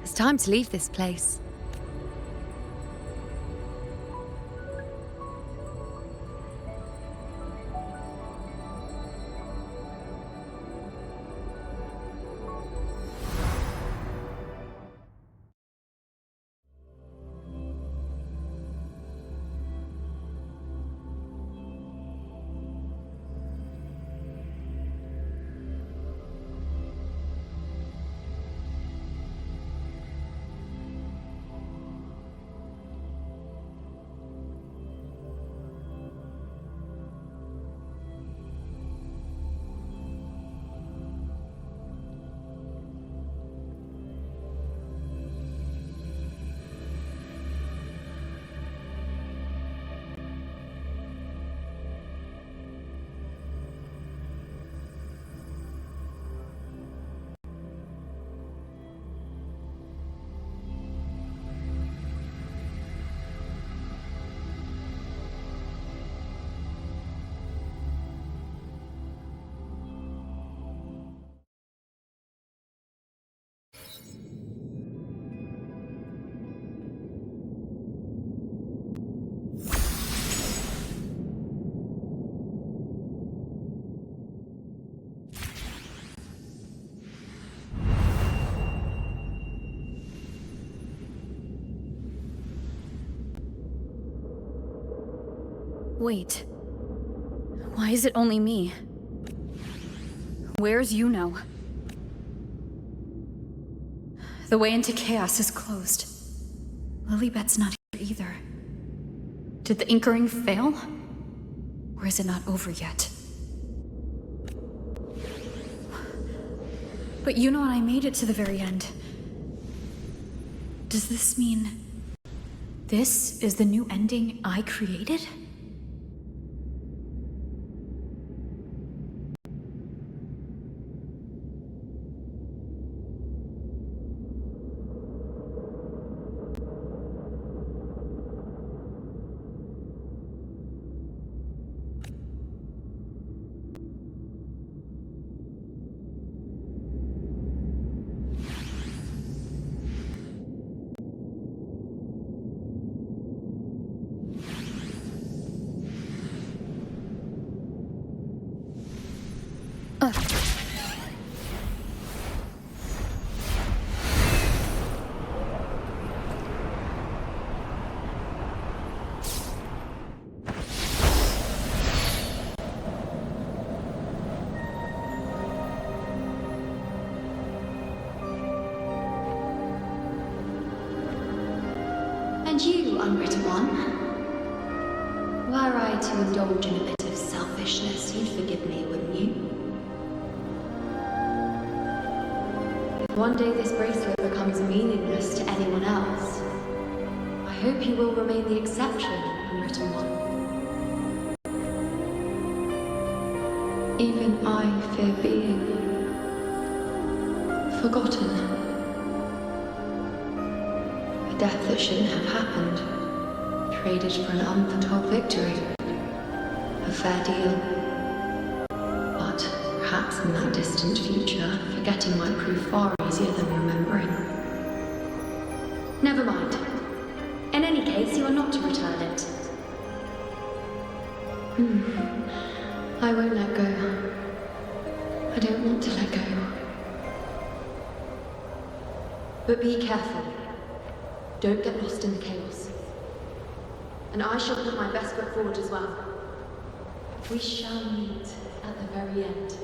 it's time to leave this place. Wait. Why is it only me? Where's Yuno? The way into chaos is closed. Lilibet's not here either. Did the Inkering fail? Or is it not over yet? But Yuno and I made it to the very end. Does this mean this is the new ending I created? And you, unwritten one? Were I to indulge in a bit of selfishness, you'd forgive me, wouldn't you? If one day this bracelet becomes meaningless to anyone else, I hope you will remain the exception, unwritten one. Even I fear being forgotten. A death that shouldn't have happened, traded for an unforetold victory. A fair deal. But perhaps in that distant future, forgetting might prove far easier than remembering. Never mind. In any case, you are not to return it. I won't let go. I don't want to let go. But be careful. Don't get lost in the chaos. And I shall put my best foot forward as well. We shall meet at the very end.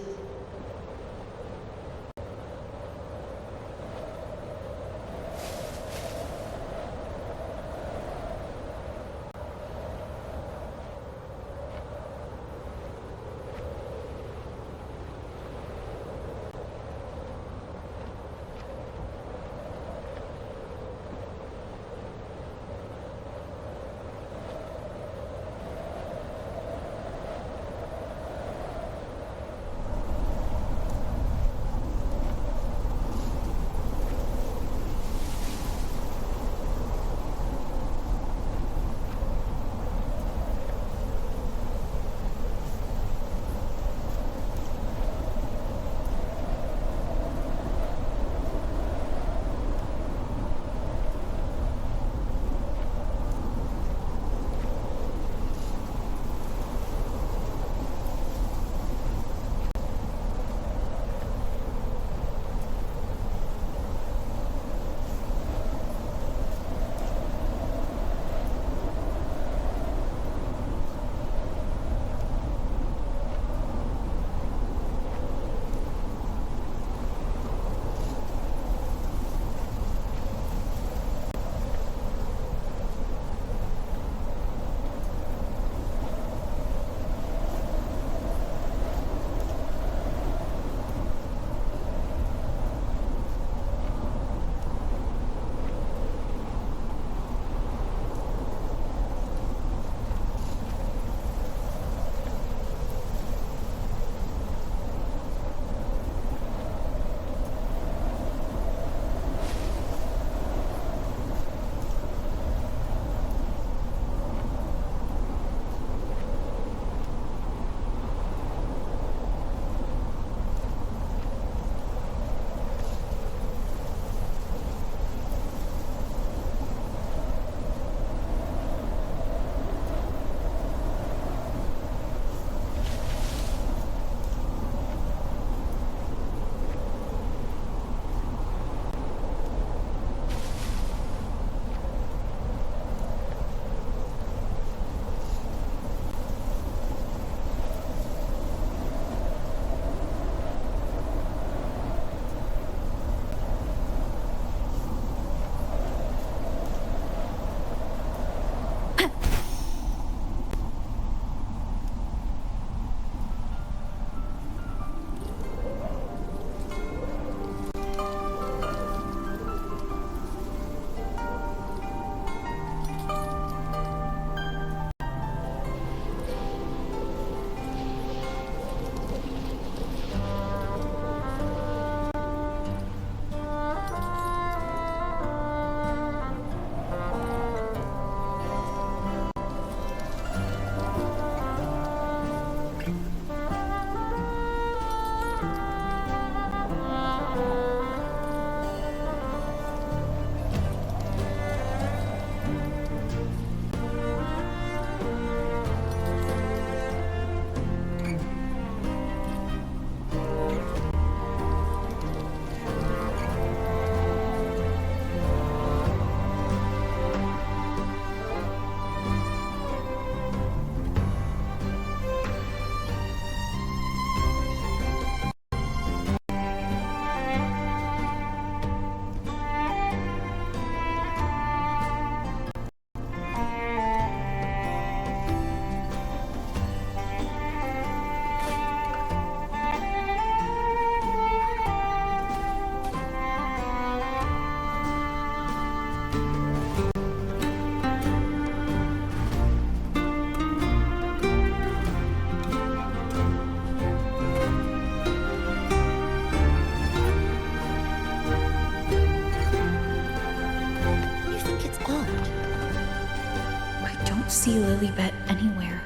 Lilibet anywhere.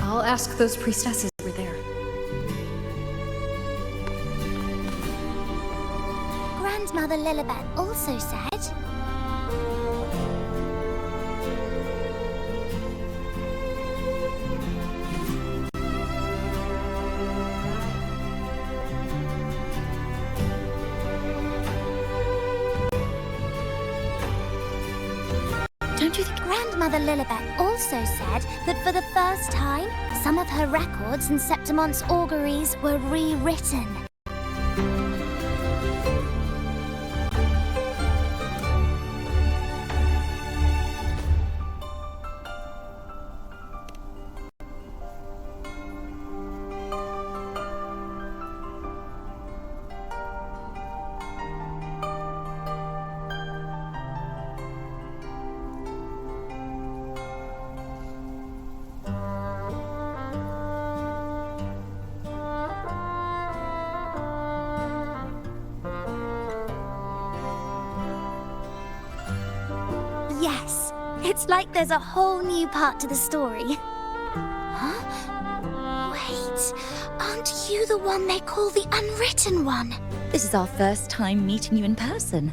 I'll ask those priestesses over there. Grandmother Lilibet also said... Don't you think... Grandmother Lilibet also said that for the first time, some of her records and Septimon's auguries were rewritten. Yes, it's like there's a whole new part to the story. Huh? Wait, aren't you the one they call the Unwritten One? This is our first time meeting you in person.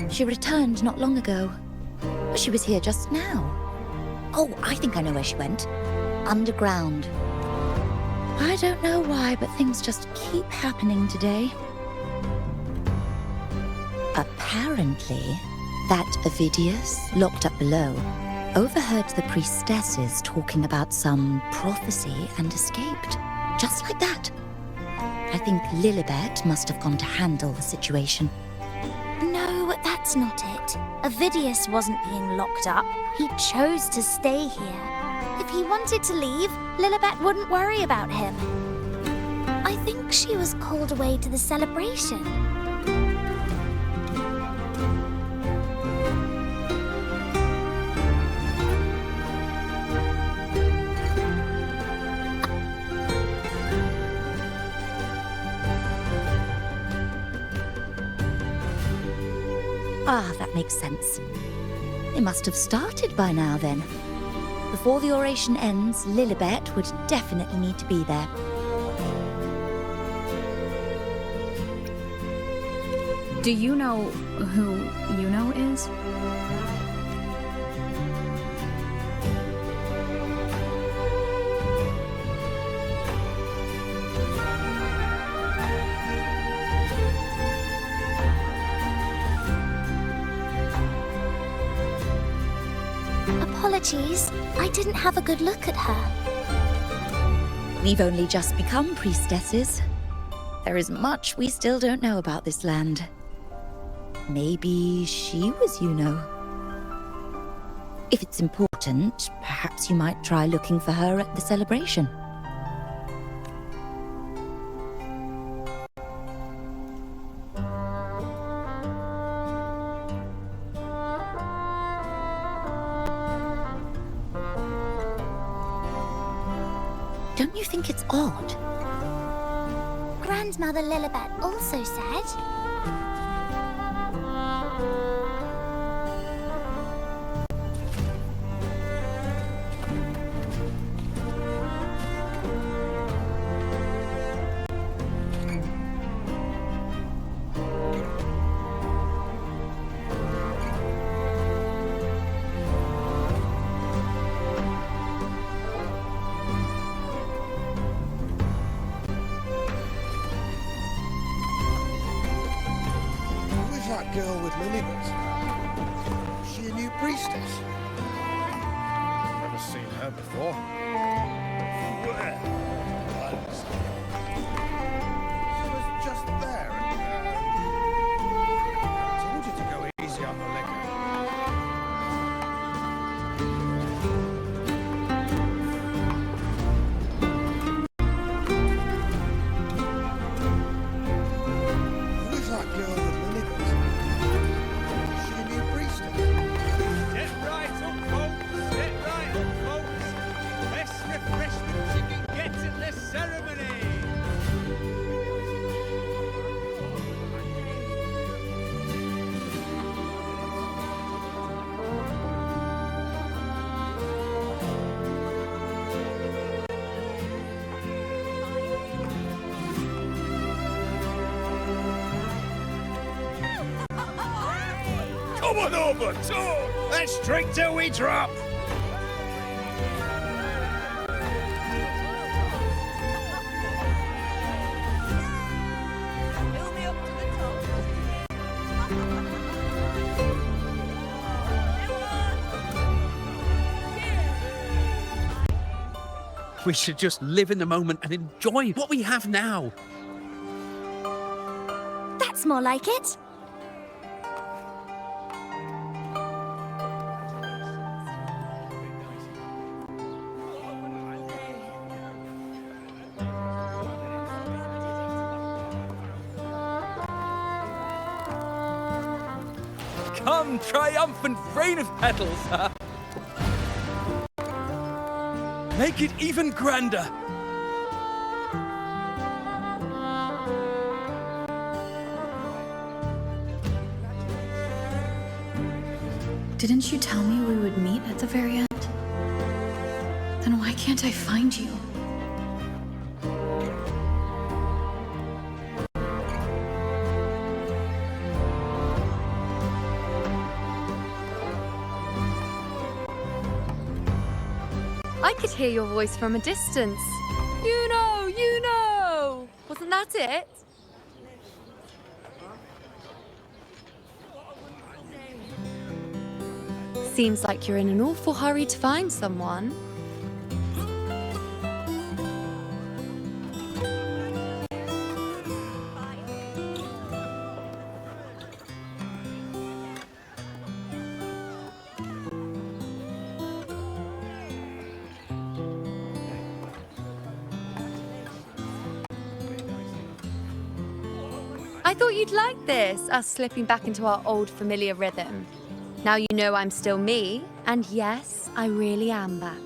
She returned not long ago. She was here just now. Oh, I think I know where she went. Underground. I don't know why, but things just keep happening today. Apparently, that Ovidius, locked up below, overheard the priestesses talking about some prophecy and escaped. Just like that. I think Lilibet must have gone to handle the situation. No, that's not it. Ovidius wasn't being locked up. He chose to stay here. If he wanted to leave, Lilibet wouldn't worry about him. I think she was called away to the celebration. Ah, that makes sense. It must have started by now then. Before the oration ends, Lilibet would definitely need to be there. Do you know who Yuno is? Apologies, I didn't have a good look at her. We've only just become priestesses. There is much we still don't know about this land. Maybe she was Yuno. If it's important, perhaps you might try looking for her at the celebration. Don't you think it's odd? Grandmother Lilibet also said... That girl with Lilibet. Is she a new priestess? Never seen her before. Where? She was just there and I told you to go easy on the liquor. Who is that girl with Lilibet? Get right up, folks. Best refreshments you can get Come on over, Tom! Let's drink till we drop! We should just live in the moment and enjoy what we have now. That's more like it. Come, triumphant rain of petals! Make it even grander! Didn't you tell me we would meet at the very end? Then why can't I find you? I could hear your voice from a distance. You know, you know! Wasn't that it? Seems like you're in an awful hurry to find someone. I thought you'd like this, us slipping back into our old familiar rhythm. Now you know I'm still me, and yes, I really am back.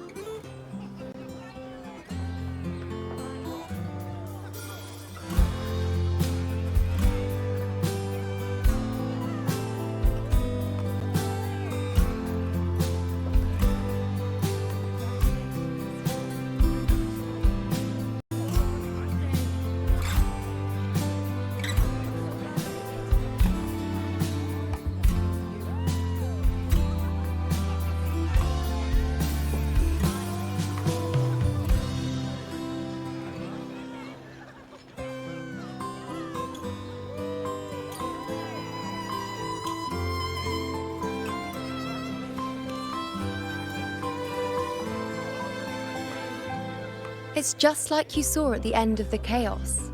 It's just like you saw at the end of the chaos.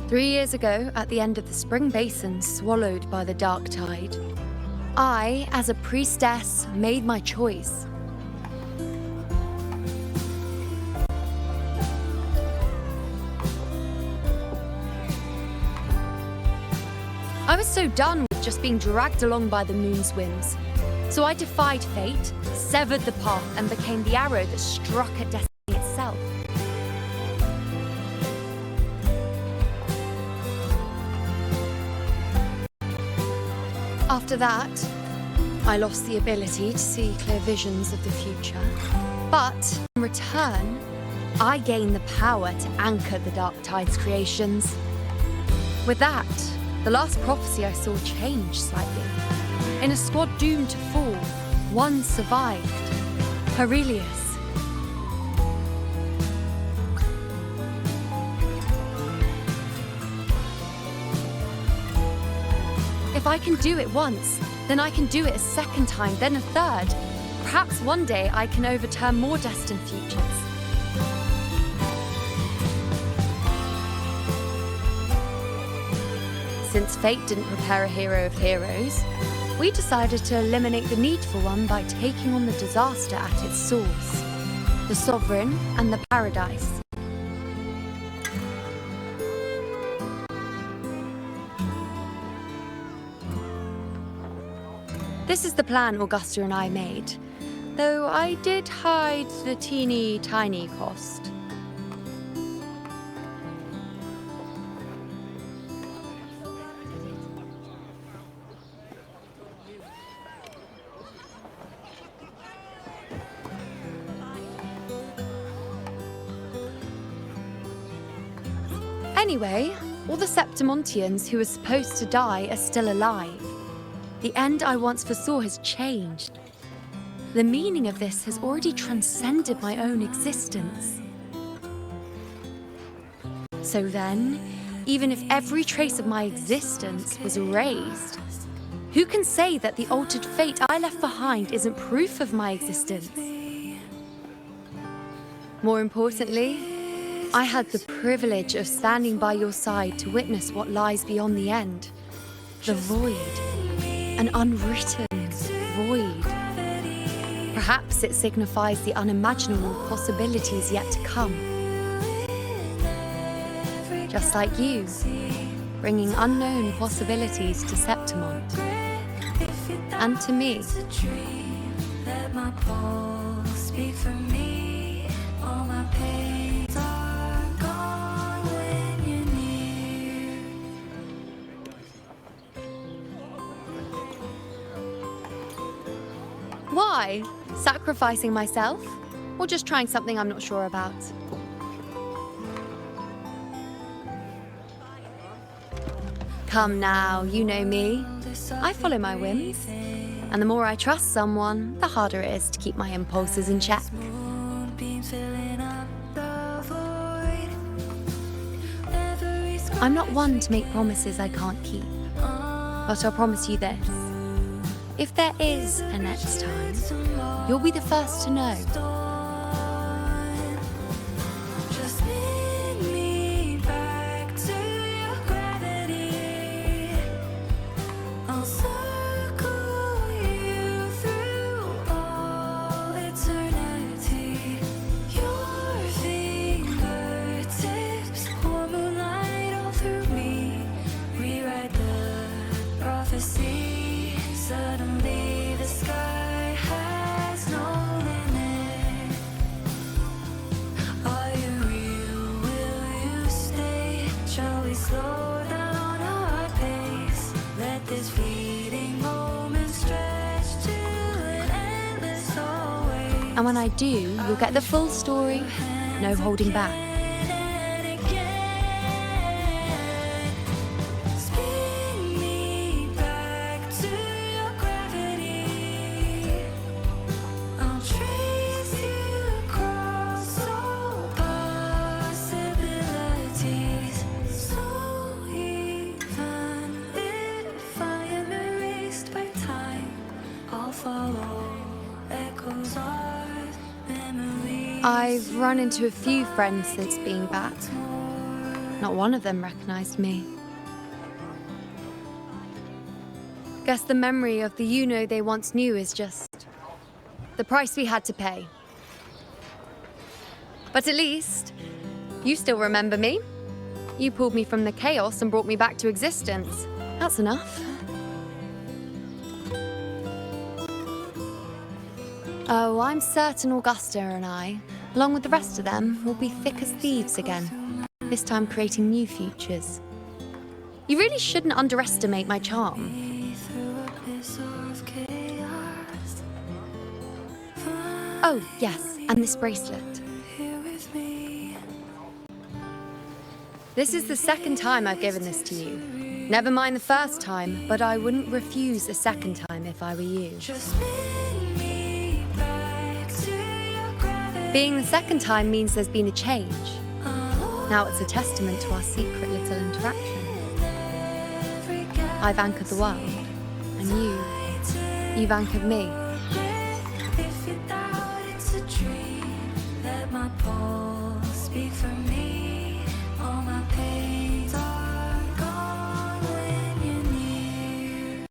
3 years ago, at the end of the spring basin swallowed by the dark tide, I, as a priestess, made my choice. I was so done with just being dragged along by the moon's whims. So I defied fate, severed the path, and became the arrow that struck at destiny itself. After that, I lost the ability to see clear visions of the future. But in return, I gained the power to anchor the Dark Tide's creations. With that, the last prophecy I saw changed slightly. In a squad doomed to fall, one survived. Aurelius. If I can do it once, then I can do it a second time, then a third. Perhaps one day I can overturn more destined futures. Since fate didn't prepare a hero of heroes, we decided to eliminate the need for one by taking on the disaster at its source, the Sovereign and the Paradise. This is the plan Augusta and I made, though I did hide the teeny tiny cost. Anyway, all the Septimontians who were supposed to die are still alive. The end I once foresaw has changed. The meaning of this has already transcended my own existence. So then, even if every trace of my existence was erased, who can say that the altered fate I left behind isn't proof of my existence? More importantly, I had the privilege of standing by your side to witness what lies beyond the end. The void. An unwritten void. Perhaps it signifies the unimaginable possibilities yet to come. Just like you, bringing unknown possibilities to Septimont. And to me. Let my pulse speak for me. All my pains are gone when you're near. Why? Sacrificing myself? Or just trying something I'm not sure about? Come now, you know me. I follow my whims. And the more I trust someone, the harder it is to keep my impulses in check. I'm not one to make promises I can't keep. But I'll promise you this. If there is a next time, you'll be the first to know. Just lead me back to your gravity. I'll circle you through all eternity. Your fingertips pour moonlight all through me. Rewrite the prophecy. Suddenly the sky has no limit. Are you real? Will you stay? Shall we slow down our pace? Let this fleeting moment stretch to an endless always. And when I do, you'll get the full story, no holding back. I've run into a few friends since being back. Not one of them recognized me. Guess the memory of the you-know they once knew is just the price we had to pay. But at least, you still remember me. You pulled me from the chaos and brought me back to existence. That's enough. Oh, I'm certain Augusta and I, along with the rest of them, will be thick as thieves again, this time creating new futures. You really shouldn't underestimate my charm. Oh, yes, and this bracelet. This is the second time I've given this to you. Never mind the first time, but I wouldn't refuse a second time if I were you. Being the second time means there's been a change. Now it's a testament to our secret little interaction. I've anchored the world, and you've anchored me. If you doubt it's a dream, let my pulse speak for me. All my pains are gone when you're near.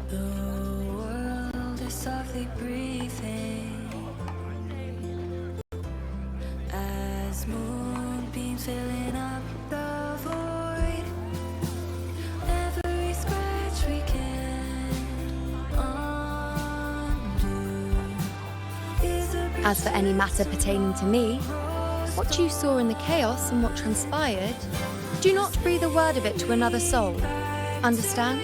The world is softly breathing as moonbeams filling up the void. Every scratch we can undo is a As for any matter pertaining to me, what you saw in the chaos and what transpired, do not breathe a word of it to another soul. Understand?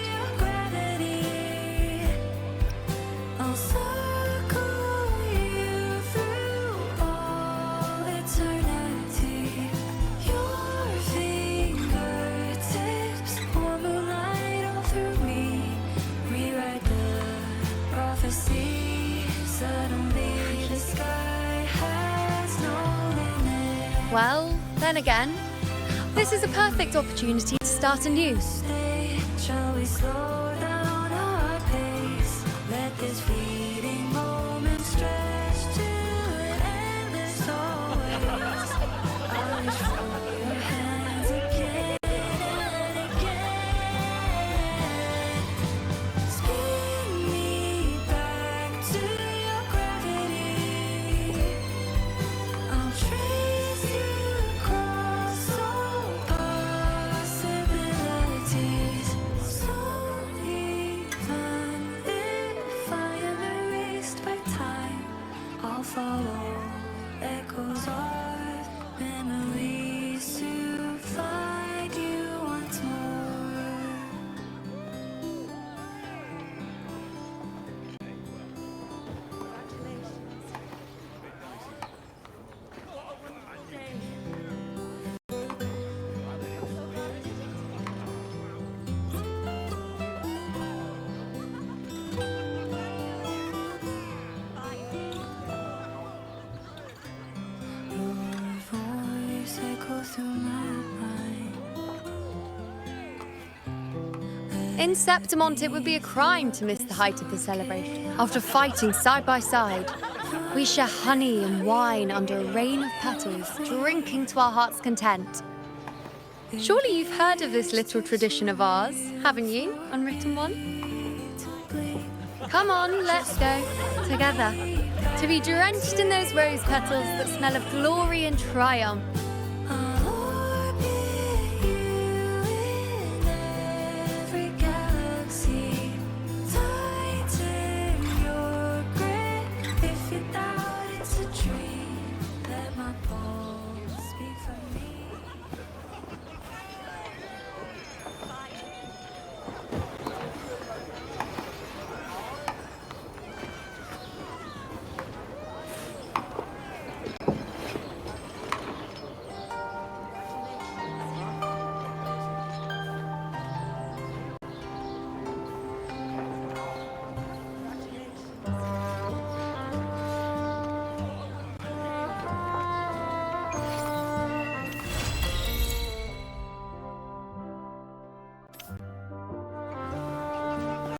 Suddenly the sky has no limit. Well, then again, this is a perfect opportunity to start anew. Shall we slow down our pace? Let this fleeting moment stretch to an endless always. I reach for your hands again and again. Spin me back to your gravity. I'll trace you across all possibilities. So even if I am erased by time, I'll follow echoes of memories to find you once more. Voice echoes through my mind. In Septimont, it would be a crime to miss the height of the celebration. After fighting side by side, we share honey and wine under a rain of petals, drinking to our heart's content. Surely you've heard of this little tradition of ours, haven't you, unwritten one? Come on, let's go, together, to be drenched in those rose petals that smell of glory and triumph.